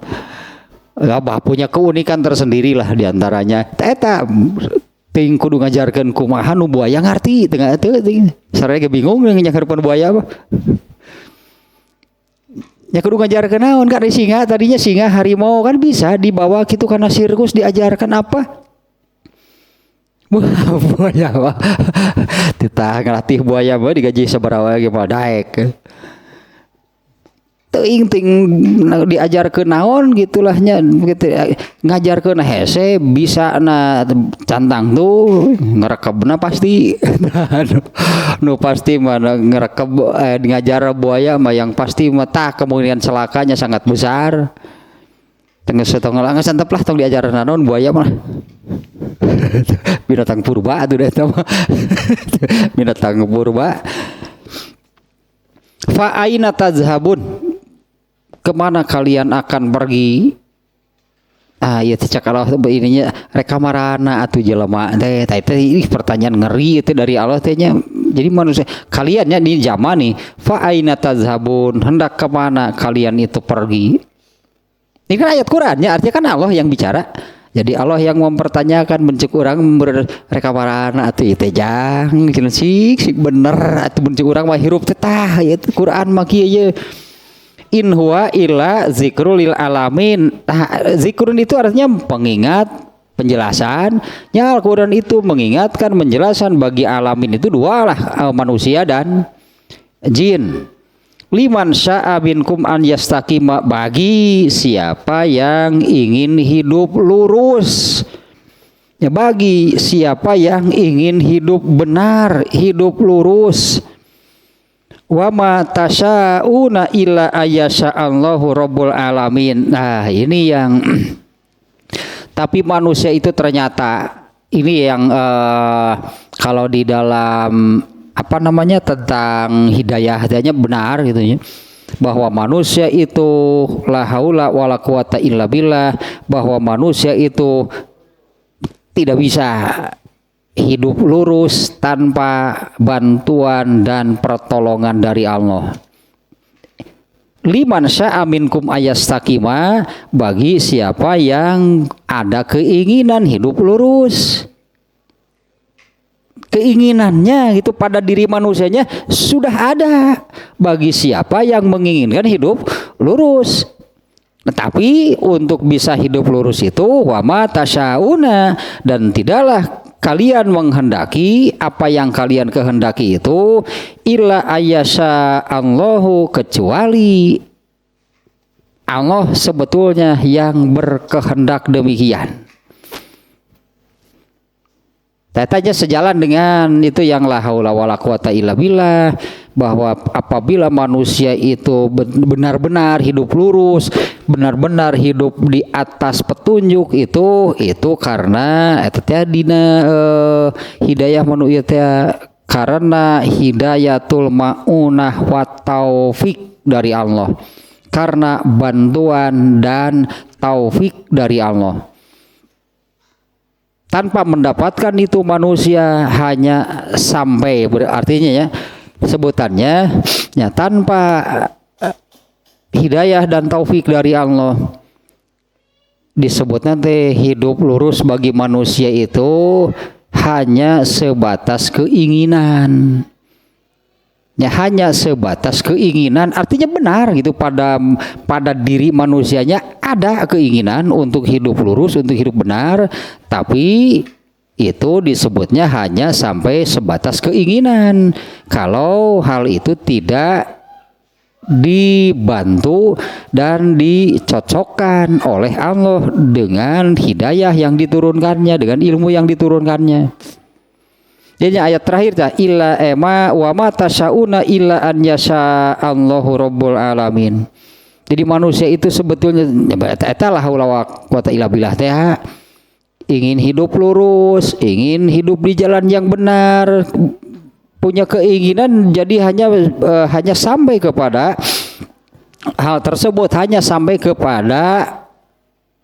Speaker 1: Apa punya keunikan tersendiri lah diantaranya. Eta ting kudu ngajarkeun kumaha nu buaya ngarti tengah teu sareng bingung nyahareupan buaya mah. Ya kudu ngajarkeun naon kan singa, tadinya singa harimau kan bisa dibawa gitu karena sirkus diajarkan apa? Buaya mah. Titah ngelatih buaya mah digaji sabaraha ge mah daek. Teuing ting diajarkeun naon gitulahnya gitu, ngajarkeun hese bisa na cantang tuh ngerekebna pasti. Nu pasti mah ngerekeb ngajar buaya mah yang pasti mah tah kemungkinan celakanya sangat besar. Tengah setengah geus antep lah tong diajaran naon buaya mah. Binatang purba atuh eta mah. Binatang purba. Fa aina tazhabun? Kemana kalian akan pergi? Ya cek Allah ininya rekamarana atuh jelema teh. Ini pertanyaan ngeri itu dari Allah tehnya. Jadi manusia kaliannya di zaman nih fa aina tazhabun, hendak kemana kalian itu pergi? Ini kan ayat Qurannya, artinya kan Allah yang bicara. Jadi Allah yang mempertanyakan bencik urang rekamarana atuh teh jang sik bener atuh bencik urang mah hirup teh tah ya Quran mah kieu ye. In huwa illa zikrul lil alamin. Zikrun itu artinya pengingat, penjelasan. Ya Al-Quran itu mengingatkan, menjelaskan bagi alamin itu dua lah, manusia dan jin. Liman syaa minkum an yastaqima, bagi siapa yang ingin hidup lurus. Ya, bagi siapa yang ingin hidup benar, hidup lurus. Wa ma tasyauna illa ayyasha Allahu rabbul alamin. Nah, ini yang tapi manusia itu ternyata ini yang kalau di dalam apa namanya tentang hidayahnya benar gitu ya, bahwa manusia itu la haula wala quwata illa billah, bahwa manusia itu tidak bisa hidup lurus tanpa bantuan dan pertolongan dari Allah. Liman syaa minkum ayastaqima, bagi siapa yang ada keinginan hidup lurus. Keinginannya itu pada diri manusianya sudah ada bagi siapa yang menginginkan hidup lurus. Tetapi untuk bisa hidup lurus itu wa ma tasyauna, dan tidaklah kalian menghendaki apa yang kalian kehendaki itu illa ayyasha Allahu, kecuali Allah sebetulnya yang berkehendak demikian. Tanya sejalan dengan itu yang la haula wala quwata illa billah, bahwa apabila manusia itu benar-benar hidup lurus, benar-benar hidup di atas petunjuk itu karena dina hidayah manusia, karena hidayatul maunah wa taufik dari Allah, karena bantuan dan taufik dari Allah. Tanpa mendapatkan itu manusia hanya sampai, artinya ya sebutannya ya, tanpa hidayah dan taufik dari Allah disebut nanti hidup lurus bagi manusia itu hanya sebatas keinginan. Ya, hanya sebatas keinginan, artinya benar gitu, pada diri manusianya ada keinginan untuk hidup lurus, untuk hidup benar, tapi itu disebutnya hanya sampai sebatas keinginan. Kalau hal itu tidak dibantu dan dicocokkan oleh Allah dengan hidayah yang diturunkannya, dengan ilmu yang diturunkannya. Jadi ayat terakhir illa ema wa ma tasyauna illa an yasha Allahu rabbul alamin. Jadi manusia itu sebetulnya eta la haula wa quwata illa billah teh, ingin hidup lurus, ingin hidup di jalan yang benar, punya keinginan, jadi hanya sampai kepada hal tersebut, hanya sampai kepada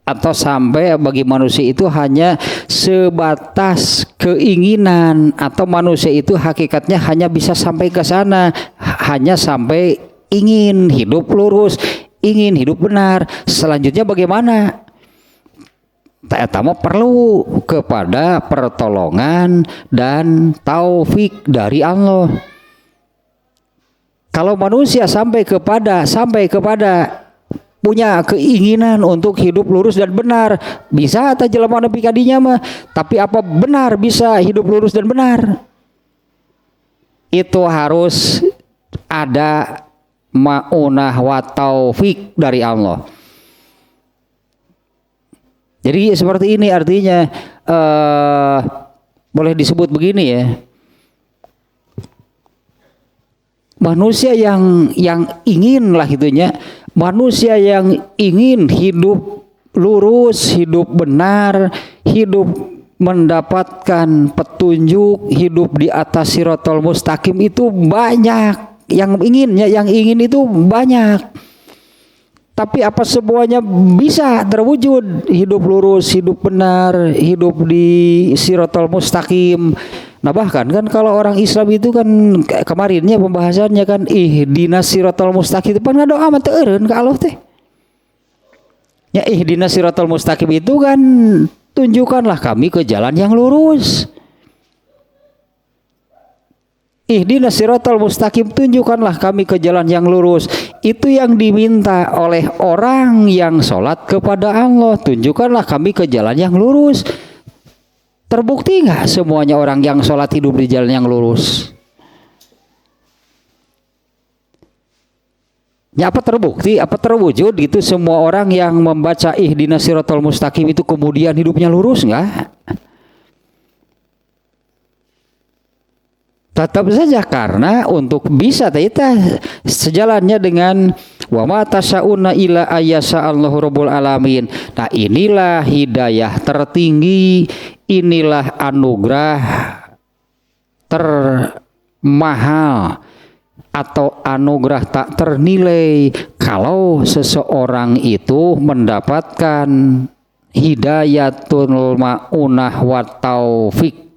Speaker 1: atau sampai bagi manusia itu hanya sebatas keinginan, atau manusia itu hakikatnya hanya bisa sampai ke sana, hanya sampai ingin hidup lurus, ingin hidup benar. Selanjutnya bagaimana? Tamu perlu kepada pertolongan dan taufik dari Allah. Kalau manusia sampai kepada punya keinginan untuk hidup lurus dan benar, bisa atau jelema nepi kadinya mah, tapi apa benar bisa hidup lurus dan benar? Itu harus ada maunah wa taufik dari Allah. Jadi seperti ini artinya, boleh disebut begini ya. Manusia yang ingin lah gitunya, manusia yang ingin hidup lurus, hidup benar, hidup mendapatkan petunjuk, hidup di atas siratal mustaqim itu banyak. Yang ingin itu banyak. Tapi apa semuanya bisa terwujud hidup lurus, hidup benar, hidup di siratal mustaqim? Nah bahkan kan kalau orang Islam itu kan kemarinnya pembahasannya kan ihdinas siratal mustaqim, itu kan ngadoa mah teu eureun ka Allah teh. Ya ihdinas siratal mustaqim itu kan tunjukkanlah kami ke jalan yang lurus. Ihdinas siratal mustaqim, tunjukkanlah kami ke jalan yang lurus. Itu yang diminta oleh orang yang sholat kepada Allah. Tunjukkanlah kami ke jalan yang lurus. Terbukti nggak semuanya orang yang sholat hidup di jalan yang lurus? Ya apa terbukti, apa terwujud gitu semua orang yang membaca ihdinas siratal mustaqim itu kemudian hidupnya lurus enggak? Tetap saja karena untuk bisa kita sejalannya dengan wa ma tasyauna illa ayyasha Allahu rabbul alamin. Nah, inilah hidayah tertinggi, inilah anugerah termahal atau anugerah tak ternilai kalau seseorang itu mendapatkan hidayatul ma'unah wa taufik.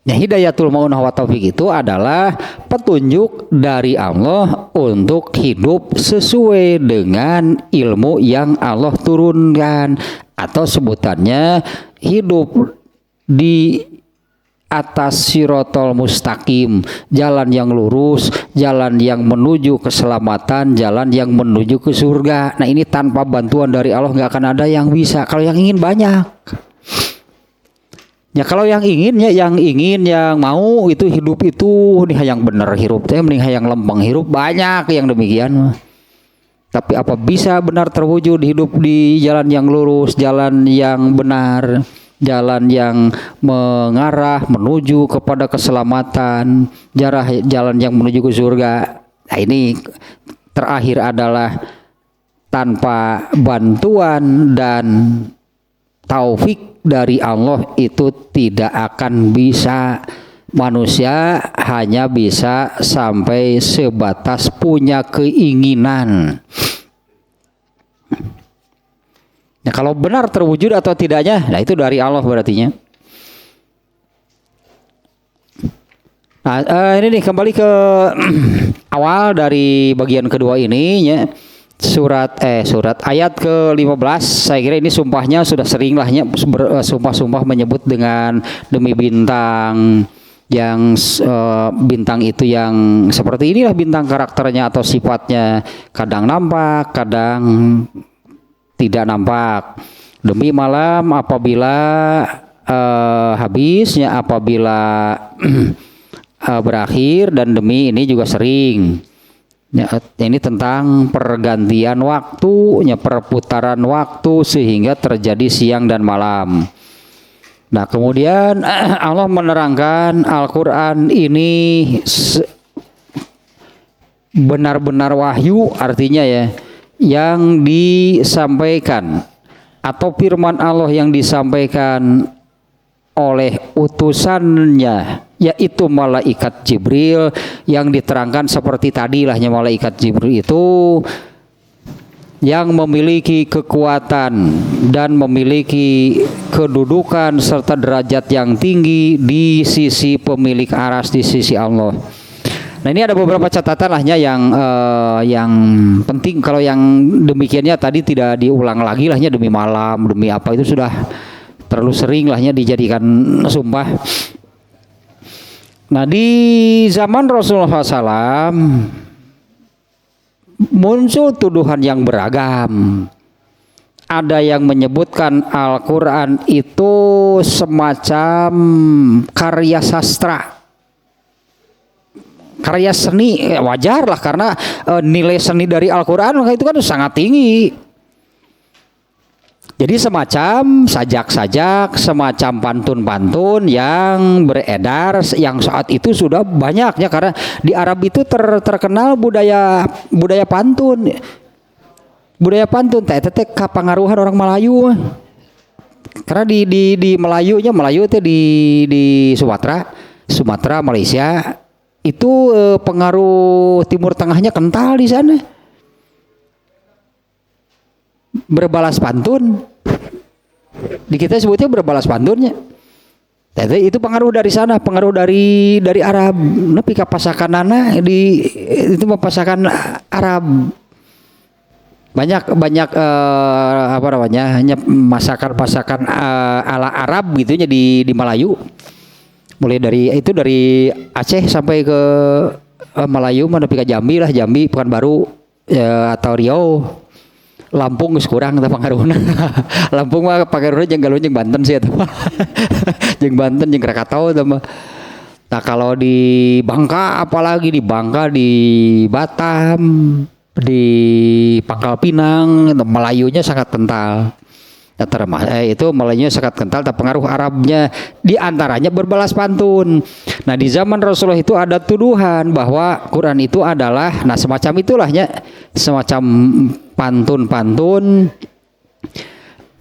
Speaker 1: Ya, hidayatul ma'unah wa taufik itu adalah petunjuk dari Allah untuk hidup sesuai dengan ilmu yang Allah turunkan, atau sebutannya hidup di atas sirotol mustaqim, jalan yang lurus, jalan yang menuju keselamatan, jalan yang menuju ke surga. Nah, ini tanpa bantuan dari Allah nggak akan ada yang bisa. Kalau yang ingin banyak, ya kalau yang ingin yang mau itu hidup itu nih yang bener hirup teh mending yang lempeng hirup, banyak yang demikian. Tapi apa bisa benar terwujud hidup di jalan yang lurus, jalan yang benar, jalan yang mengarah menuju kepada keselamatan, jalan yang menuju ke surga. Nah, ini terakhir adalah tanpa bantuan dan taufik dari Allah itu tidak akan bisa. Manusia hanya bisa sampai sebatas punya keinginan. Nah, kalau benar terwujud atau tidaknya, nah itu dari Allah berartinya. Nah, ini nih kembali ke awal dari bagian kedua ini ya. Surat ayat ke-15, saya kira ini sumpahnya sudah sering lahnya sumpah-sumpah menyebut dengan demi bintang yang bintang itu yang seperti inilah bintang karakternya atau sifatnya, kadang nampak, kadang tidak nampak. Demi malam apabila habisnya, apabila berakhir, dan demi ini juga sering. Ya, ini tentang pergantian waktu, perputaran waktu sehingga terjadi siang dan malam. Nah, kemudian Allah menerangkan Al-Quran ini benar-benar wahyu, artinya ya, yang disampaikan atau firman Allah yang disampaikan oleh utusannya, yaitu malaikat Jibril, yang diterangkan seperti tadilahnya malaikat Jibril itu yang memiliki kekuatan dan memiliki kedudukan serta derajat yang tinggi di sisi pemilik aras, di sisi Allah. Nah, ini ada beberapa catatan lahnya yang penting. Kalau yang demikiannya tadi tidak diulang lagi lahnya, demi malam, demi apa, itu sudah terlalu sering lahnya dijadikan sumpah. Nah, di zaman Rasulullah SAW muncul tuduhan yang beragam. Ada yang menyebutkan Al-Quran itu semacam karya sastra, karya seni. Wajar lah karena nilai seni dari Al-Quran itu kan sangat tinggi. Jadi semacam sajak-sajak, semacam pantun-pantun yang beredar yang saat itu sudah banyak ya, karena di Arab itu terkenal budaya pantun. Budaya pantun teh kapangaruhan orang Melayu. Karena di Melayu itu di Sumatera, Malaysia itu pengaruh Timur Tengahnya kental di sana. Berbalas pantun. Di kita sebutnya berbalas pantunnya. Itu pengaruh dari sana, pengaruh dari Arab. Tapi kapasakanana itu pasakan Arab. Banyak apa namanya? Masakan ala Arab gitunya di Melayu. Mulai dari Aceh sampai ke Melayu, mana pika Jambi lah, Jambi Pekanbaru atau Riau. Lampung geus kurang teh pangaruhna. Lampung mah pangaruhna jeung Galun jeung Banten sih eta mah. Jeung Banten jeung Krakatau eta mah. Nah kalau di Bangka, apalagi di Bangka, di Batam, di Pangkal Pinang, Melayunya sangat kental. Itu Melayunya sangat kental, tapi pengaruh Arabnya di antaranya berbalas pantun. Nah di zaman Rasulullah itu ada tuduhan bahwa Quran itu adalah, nah semacam itulahnya, semacam pantun-pantun.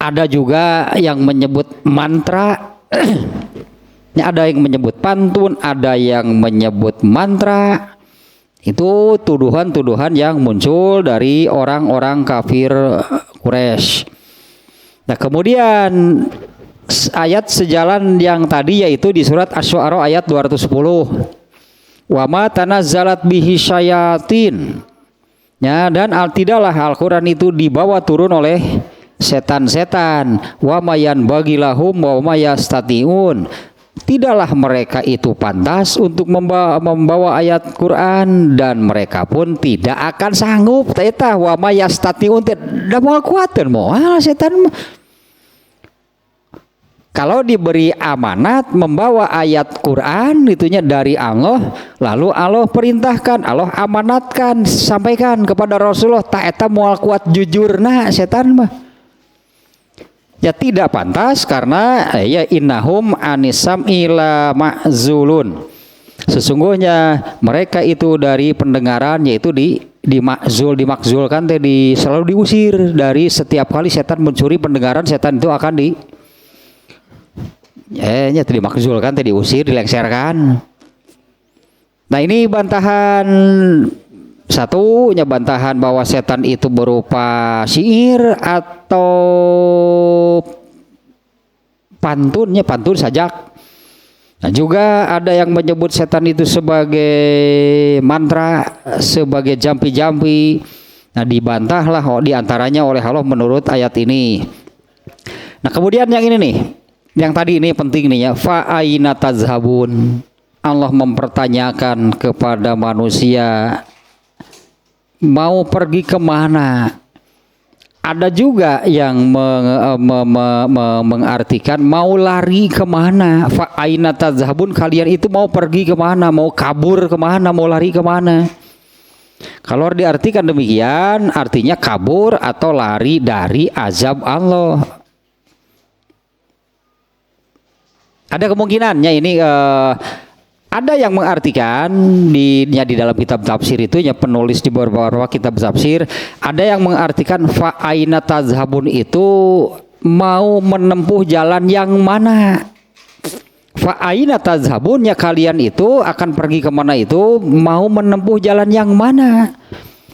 Speaker 1: Ada juga yang menyebut mantra. Ada yang menyebut pantun, ada yang menyebut mantra. Itu tuduhan-tuduhan yang muncul dari orang-orang kafir Quraisy. Nah kemudian ayat sejalan yang tadi yaitu di surat Asy-Syu'ara ayat 210. Wa ma tanazzalat bihi syayatin. Ya, dan tidaklah Al-Quran itu dibawa turun oleh setan-setan. Wa mayan bagilahum wa mayastatiun. Tidaklah mereka itu pantas untuk membawa ayat Quran, dan mereka pun tidak akan sanggup. Taitah wa mayastatiun, tidak mau kuatan mau setan. Kalau diberi amanat membawa ayat Quran itunya dari Allah, lalu Allah perintahkan, Allah amanatkan, sampaikan kepada Rasulullah, tak eta moal kuat jujur, nah setan mah ya tidak pantas, karena ya innahum anisam ila ma'zulun, sesungguhnya mereka itu dari pendengaran, yaitu dimakzulkan selalu diusir. Dari setiap kali setan mencuri pendengaran, setan itu akan dimakzulkan, diusir, dilengserkan. Nah ini bantahan satunya, bantahan bahwa setan itu berupa syair atau pantun sajak. Nah juga ada yang menyebut setan itu sebagai mantra, sebagai jampi-jampi. Nah dibantahlah diantaranya oleh Allah menurut ayat ini. Nah kemudian yang ini nih, yang tadi ini penting nih ya, fa aina tazhabun. Allah mempertanyakan kepada manusia, mau pergi kemana? Ada juga yang mengartikan mau lari kemana. Fa aina tazhabun, kalian itu mau pergi kemana? Mau kabur kemana? Mau lari kemana? Kalau diartikan demikian, artinya kabur atau lari dari azab Allah. Ada kemungkinannya ini ada yang mengartikan di dalam kitab tafsir itu ya, penulis di beberapa kitab tafsir ada yang mengartikan fa aina tazhabun itu mau menempuh jalan yang mana. Fa aina tazhabun, ya kalian itu akan pergi kemana, itu mau menempuh jalan yang mana.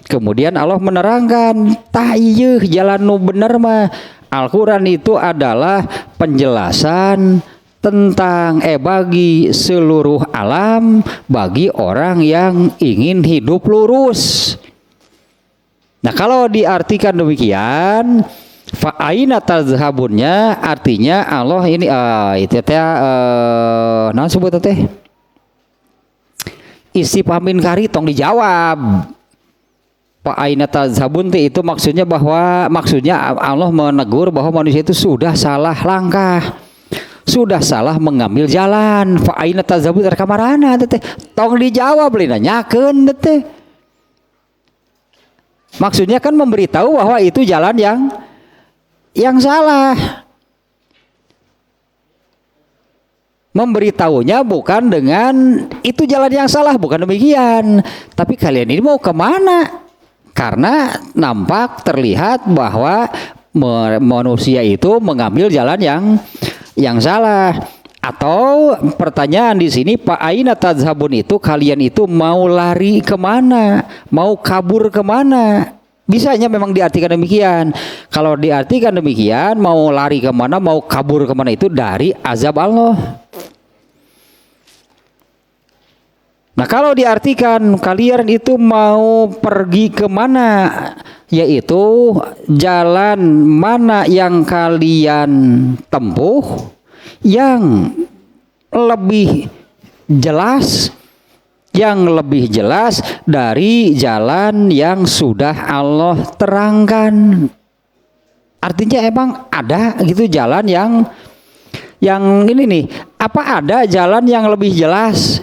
Speaker 1: Kemudian Allah menerangkan, tah ieu jalan nu bener mah. Al-Quran itu adalah penjelasan tentang bagi seluruh alam, bagi orang yang ingin hidup lurus. Nah kalau diartikan demikian, fa aina tazhabunnya artinya Allah ini itu teh naon sebut teh istifham inkari, tong dijawab. Fa aina tazhabun itu maksudnya Allah menegur bahwa manusia itu sudah salah langkah, sudah salah mengambil jalan. Fa aina tazhabun ka marana teh, tong dijawab li nanyakeun teh. Maksudnya kan memberitahu bahwa itu jalan yang salah. Memberitahunya bukan dengan itu jalan yang salah, bukan demikian. Tapi kalian ini mau kemana? Karena nampak terlihat bahwa manusia itu mengambil jalan yang salah. Atau pertanyaan di sini, Pak aina tazhabun itu kalian itu mau lari kemana, mau kabur kemana? Bisanya memang diartikan demikian. Kalau diartikan demikian, mau lari kemana, mau kabur kemana itu dari azab Allah. Nah kalau diartikan kalian itu mau pergi kemana, yaitu jalan mana yang kalian tempuh yang lebih jelas, dari jalan yang sudah Allah terangkan. Artinya emang ada gitu jalan yang ini nih, Apa ada jalan yang lebih jelas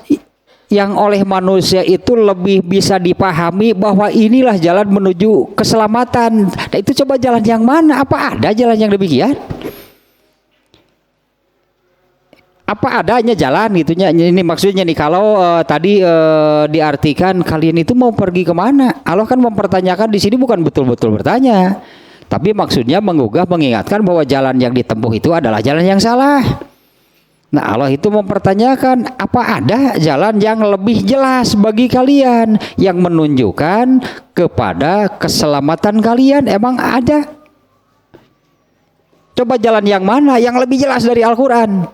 Speaker 1: yang oleh manusia itu lebih bisa dipahami bahwa inilah jalan menuju keselamatan? Nah, itu coba jalan yang mana? Apa ada jalan yang demikian? Apa adanya jalan gitunya? Ini maksudnya nih, kalau tadi diartikan kalian itu mau pergi kemana? Allah kan mempertanyakan di sini bukan betul-betul bertanya, tapi maksudnya menggugah, mengingatkan bahwa jalan yang ditempuh itu adalah jalan yang salah. Nah, Allah itu mempertanyakan, apa ada jalan yang lebih jelas bagi kalian yang menunjukkan kepada keselamatan kalian? Emang ada? Coba jalan yang mana yang lebih jelas dari Al-Quran,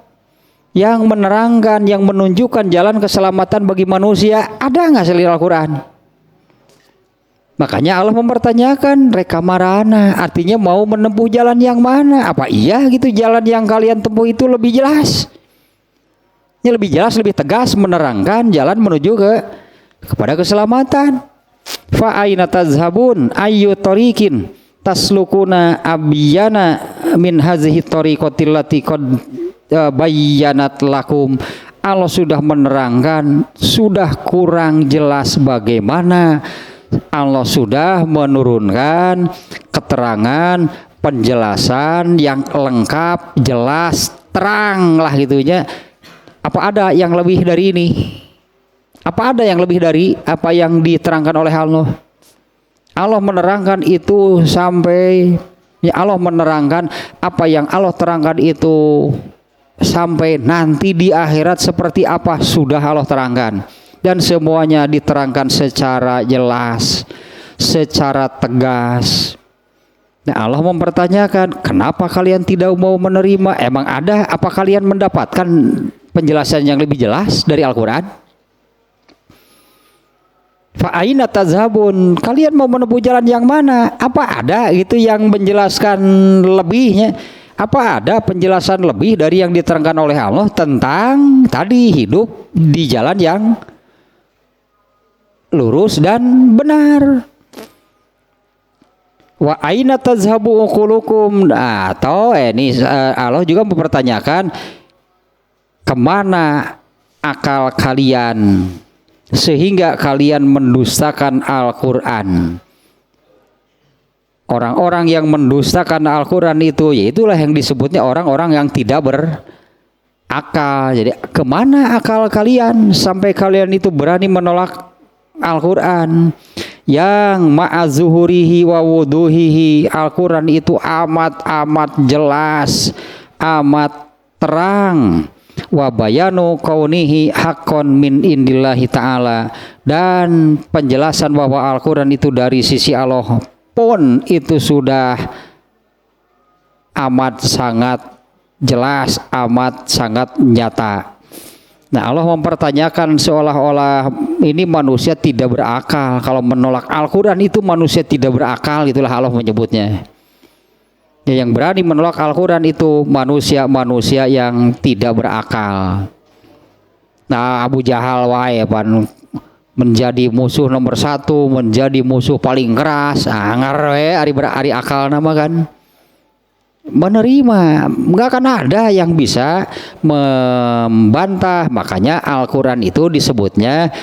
Speaker 1: yang menerangkan, yang menunjukkan jalan keselamatan bagi manusia? Ada nggak selain Al-Quran? Makanya Allah mempertanyakan rekamarana, artinya mau menempuh jalan yang mana? Apa iya gitu jalan yang kalian tempuh itu lebih jelas? Ini lebih jelas, lebih tegas menerangkan jalan menuju kepada keselamatan. Fa aina tazhabun ayyu tariqin taslukuna abyana min hazihi tariqatil lati qad bayyanat lakum. Allah sudah menerangkan, sudah kurang jelas bagaimana. Allah sudah menurunkan keterangan, penjelasan yang lengkap, jelas, terang lah gitunya. Apa ada yang lebih dari ini? Apa ada yang lebih dari apa yang diterangkan oleh Allah? Allah menerangkan itu sampai, ya Allah menerangkan apa yang Allah terangkan itu sampai nanti di akhirat seperti apa sudah Allah terangkan. Dan semuanya diterangkan secara jelas, secara tegas. Nah, Allah mempertanyakan, kenapa kalian tidak mau menerima? Emang ada? Apa kalian mendapatkan penjelasan yang lebih jelas dari Al-Quran? Fa aina tazhabun, kalian mau menempuh jalan yang mana? Apa ada gitu yang menjelaskan lebihnya? Apa ada penjelasan lebih dari yang diterangkan oleh Allah tentang tadi hidup di jalan yang lurus dan benar? Wa aina tazhabu uqulukum, atau ini Allah juga mempertanyakan, kemana akal kalian sehingga kalian mendustakan Al-Quran? Orang-orang yang mendustakan Al-Quran itu, yaitulah yang disebutnya orang-orang yang tidak berakal. Jadi kemana akal kalian sampai kalian itu berani menolak Al-Quran yang ma'azuhurihi wa wuduhihi? Al-Quran itu amat jelas, amat terang. Wa bayanu kaunihi haqqon min indillahi ta'ala, dan penjelasan bahwa Al-Quran itu dari sisi Allah pun itu sudah amat sangat jelas, amat sangat nyata. Nah, Allah mempertanyakan seolah-olah ini manusia tidak berakal. Kalau menolak Al-Quran itu manusia tidak berakal, itulah Allah menyebutnya. Ya, yang berani menolak Al-Quran itu manusia-manusia yang tidak berakal. Nah, Abu Jahal wae pan menjadi musuh nomor satu, menjadi musuh paling keras. Angar we ari akal nama kan. Menerima, nggak akan ada yang bisa membantah. Makanya Al-Quran itu disebutnya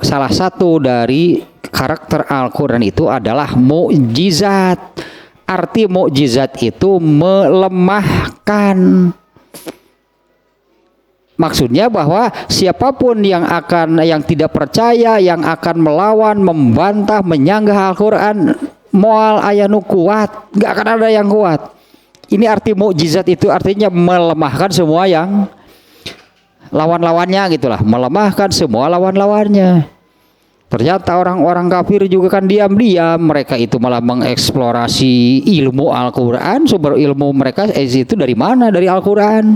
Speaker 1: salah satu dari karakter Al-Quran itu adalah mukjizat. Arti mukjizat itu melemahkan. Maksudnya bahwa siapapun yang tidak percaya, yang akan melawan, membantah, menyanggah Al-Quran, moal ayanu kuat, nggak akan ada yang kuat. Ini arti mukjizat itu, artinya melemahkan semua yang lawan-lawannya gitulah, melemahkan semua lawan-lawannya. Ternyata orang-orang kafir juga kan diam-diam mereka itu malah mengeksplorasi ilmu Al-Quran. Sumber ilmu mereka itu dari mana? Dari Al-Quran.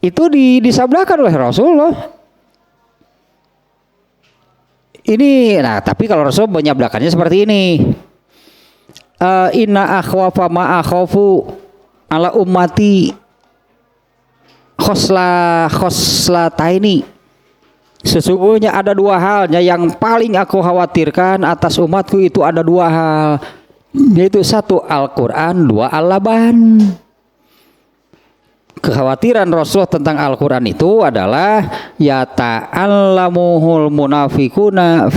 Speaker 1: Itu disabdakan oleh Rasulullah. Ini, nah tapi kalau Rasul menyabdakannya seperti ini. Inna akhwafa ma akhafu ala ummati khoslataini. Sesungguhnya ada dua halnya yang paling aku khawatirkan atas umatku, itu ada dua hal, yaitu satu Al-Quran, dua Al-Laban. kekhawatiran Rasulullah tentang Al-Quran itu adalah ya ta'allamuhul munafikuna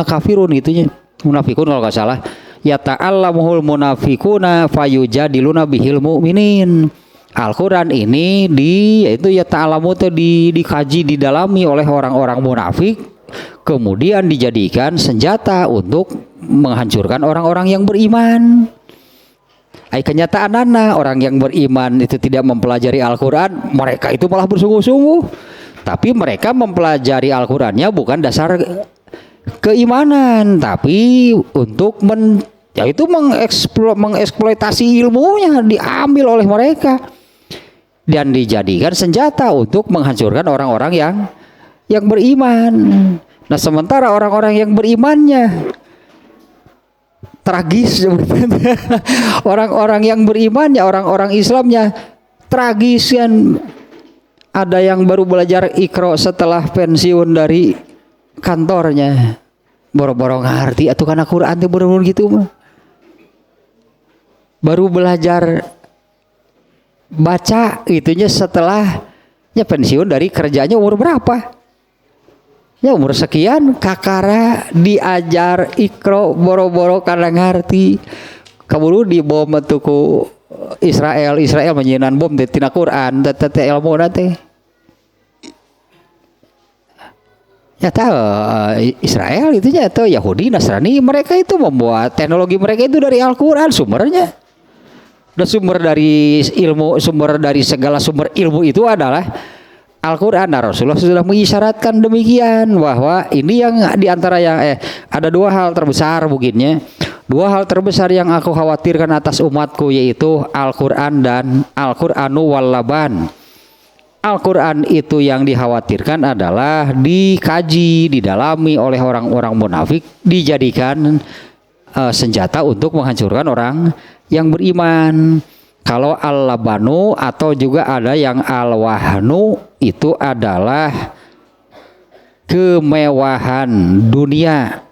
Speaker 1: kafirun itunya, munafikun kalau nggak salah, ya ta'allamuhul munafikuna fayujadiluna bihil mu'minin. Al-Quran ini yaitu ya ta'allamu itu dikaji, didalami oleh orang-orang munafik, kemudian dijadikan senjata untuk menghancurkan orang-orang yang beriman. Kenyataan orang yang beriman itu tidak mempelajari Al-Quran, mereka itu malah bersungguh-sungguh. Tapi mereka mempelajari Al-Qurannya bukan dasar keimanan, tapi untuk mengeksploitasi ilmunya, diambil oleh mereka dan dijadikan senjata untuk menghancurkan orang-orang yang beriman. Nah, sementara orang-orang yang berimannya tragis, orang-orang yang berimannya, orang-orang Islamnya tragis kan. Ada yang baru belajar Iqra setelah pensiun dari kantornya, boro-boro ngerti atuh kana Quran teh bener-bener gitu mah. Baru belajar baca itunya setelahnya pensiun dari kerjanya umur berapa? Ya umur sekian, kakara diajar Iqra boro-boro karena ngerti. Kaburu dibom tuku Israel menyinan bom tina Quran tete ilmu teh. Ya tahu Israel itu ya tahu Yahudi Nasrani, mereka itu membuat teknologi mereka itu dari Al-Quran sumbernya. Dan sumber dari ilmu, sumber dari segala sumber ilmu itu adalah Al-Quran. Nah, Rasulullah sudah mengisyaratkan demikian, bahwa ini yang diantara yang ada dua hal terbesar mungkinnya, dua hal terbesar yang aku khawatirkan atas umatku, yaitu Al-Quran dan Al-Quranu wal laban. Al-Quran itu yang dikhawatirkan adalah dikaji, didalami oleh orang-orang munafik, dijadikan senjata untuk menghancurkan orang yang beriman. Kalau al-labanu atau juga ada yang al-wahnu itu adalah kemewahan dunia,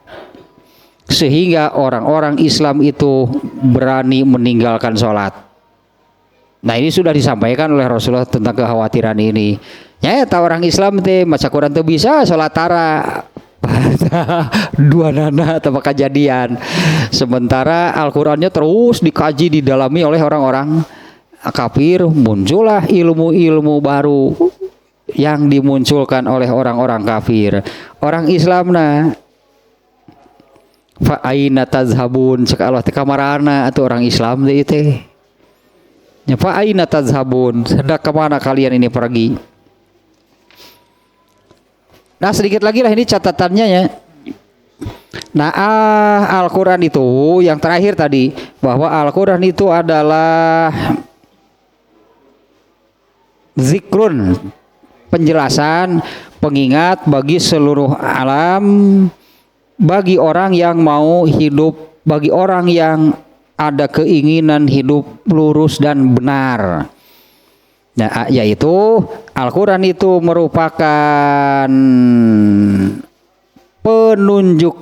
Speaker 1: sehingga orang-orang Islam itu berani meninggalkan sholat. Nah, ini sudah disampaikan oleh Rasulullah tentang kekhawatiran ini. Nyata orang Islam teh maca Quran tuh bisa sholat tara dua nana atau kejadian, sementara Al-Qurannya terus dikaji, didalami oleh orang-orang kafir. Muncullah ilmu-ilmu baru yang dimunculkan oleh orang-orang kafir. Orang Islam fa aina tazhabun, cek Allah teh kamarana atau orang Islam teh teh nya fa aina tazhabun, hendak kemana kalian ini pergi. Nah, sedikit lagi lah ini catatannya ya. Nah, Al-Quran itu yang terakhir tadi, bahwa Al-Quran itu adalah zikrun, penjelasan, pengingat bagi seluruh alam, bagi orang yang mau hidup, bagi orang yang ada keinginan hidup lurus dan benar. Nah, yaitu Al-Quran itu merupakan penunjuk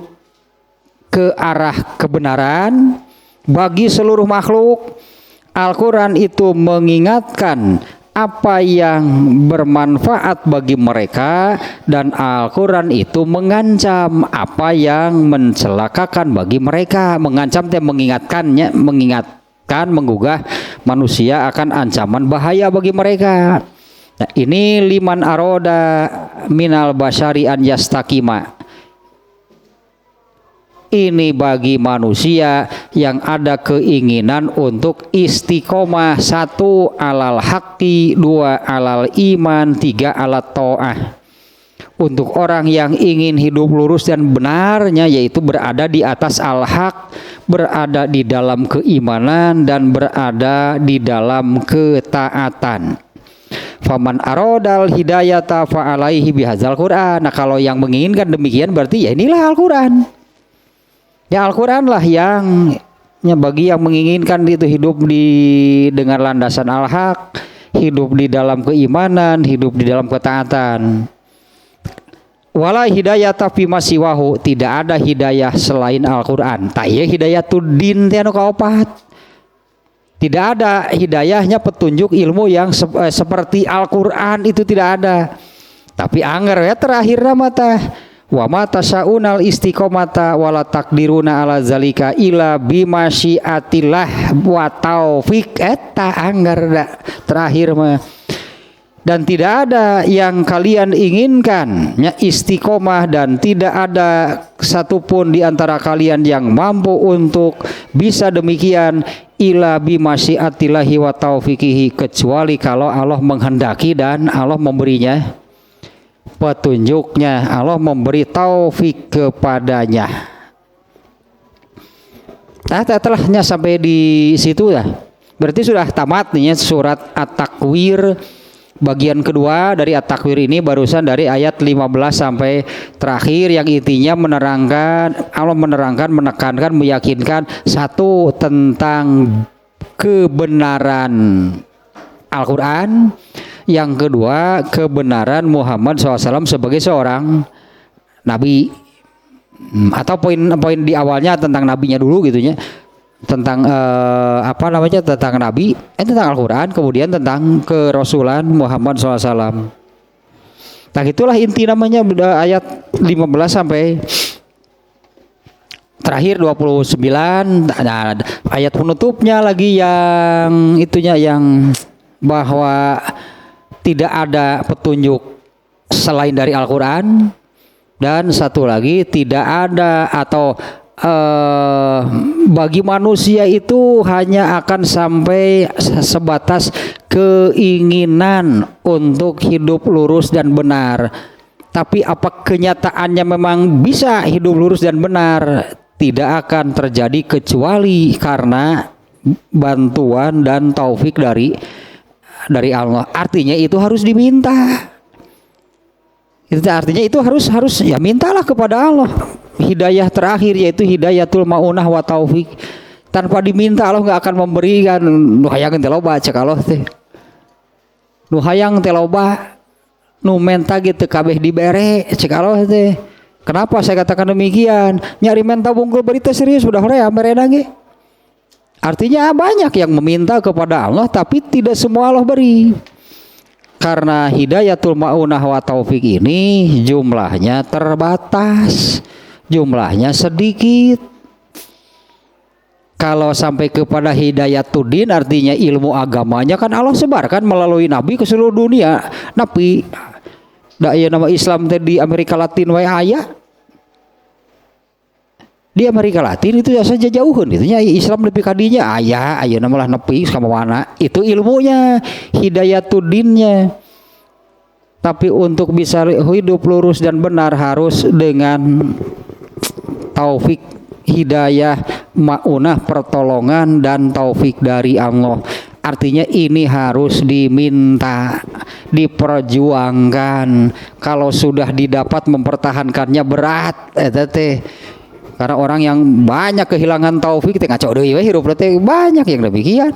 Speaker 1: ke arah kebenaran bagi seluruh makhluk. Al-Quran itu mengingatkan apa yang bermanfaat bagi mereka, dan Al-Quran itu mengancam apa yang mencelakakan bagi mereka. Mengancam dan mengingatkannya, menggugah manusia akan ancaman bahaya bagi mereka. Nah, ini liman aroda minal basyari an yastakima. Ini bagi manusia yang ada keinginan untuk istiqomah, satu alal haqqi, dua alal iman, tiga alat ta'ah. Untuk orang yang ingin hidup lurus dan benarnya, yaitu berada di atas al-haq, berada di dalam keimanan, dan berada di dalam ketaatan. Faman aradal hidayata fa alaihi bihadzal Qur'an. Nah, kalau yang menginginkan demikian berarti ya inilah Al-Qur'an. Ya, Al-Qur'an lah yang bagi yang menginginkan itu hidup dengan landasan al-haq, hidup di dalam keimanan, hidup di dalam ketaatan. Wala hidayata fi masiwahu, tidak ada hidayah selain Al-Qur'an. Ta ieu hidayatud din teh anu kaopat. Tidak ada hidayahnya petunjuk ilmu yang seperti Al-Qur'an, itu tidak ada. Tapi angger ya terakhir mata wa ma tasyaunal istiqomata wala takdiruna ala zalika ila bimasyiatillah wa taufik eta angger da terakhir mah. Dan tidak ada yang kalian inginkan ya istiqomah, dan tidak ada satupun di antara kalian yang mampu untuk bisa demikian ila bimasyiatillahi wa taufiqihi, kecuali kalau Allah menghendaki dan Allah memberinya petunjuknya, Allah memberi taufik kepadanya. Nah, setelahnya sampai di situ ya. Berarti sudah tamat nih surat At-Takwir bagian kedua dari At-Takwir ini, barusan dari ayat 15 sampai terakhir yang intinya menerangkan, Allah menerangkan, menekankan, meyakinkan satu tentang kebenaran Al-Qur'an, yang kedua kebenaran Muhammad SAW sebagai seorang nabi, atau poin di awalnya tentang nabinya dulu gitunya, tentang tentang nabi, tentang Al-Qur'an, kemudian tentang kerasulan Muhammad SAW. Nah itulah inti namanya ayat 15 sampai terakhir 29. Nah, ayat penutupnya lagi yang itunya, yang bahwa tidak ada petunjuk selain dari Al-Qur'an, dan satu lagi tidak ada atau bagi manusia itu hanya akan sampai sebatas keinginan untuk hidup lurus dan benar. Tapi apa kenyataannya memang bisa hidup lurus dan benar? Tidak akan terjadi kecuali karena bantuan dan taufik dari Allah. Artinya itu harus diminta. Itu artinya itu harus ya mintalah kepada Allah. Hidayah terakhir yaitu hidayatul maunah wa taufik. Tanpa diminta Allah nggak akan memberikan. Nu hayang teh loba cek Allah teh. Nu hayang teh loba, nu menta gitu kabeh dibere cek Allah teh. Kenapa saya katakan demikian? Nyari menta bungkul berita serius sudah horea mereda ge. Artinya banyak yang meminta kepada Allah tapi tidak semua Allah beri. Karena hidayatul maunah wa taufik ini jumlahnya terbatas, jumlahnya sedikit. Kalau sampai kepada hidayatuddin, artinya ilmu agamanya kan Allah sebarkan melalui nabi ke seluruh dunia. Nabi daya nama Islam di Amerika Latin wae aya. Di Amerika Latin itu saja jauhan itunya Islam lebih kadinya aya namalah nepi ka mana. Itu ilmunya, hidayatuddinnya. Tapi untuk bisa hidup lurus dan benar harus dengan taufik, hidayah, maunah, pertolongan dan taufik dari Allah. Artinya ini harus diminta, diperjuangkan. Kalau sudah didapat mempertahankannya berat, teh. Karena orang yang banyak kehilangan taufik teh ngaco deui we hirup teh banyak yang demikian.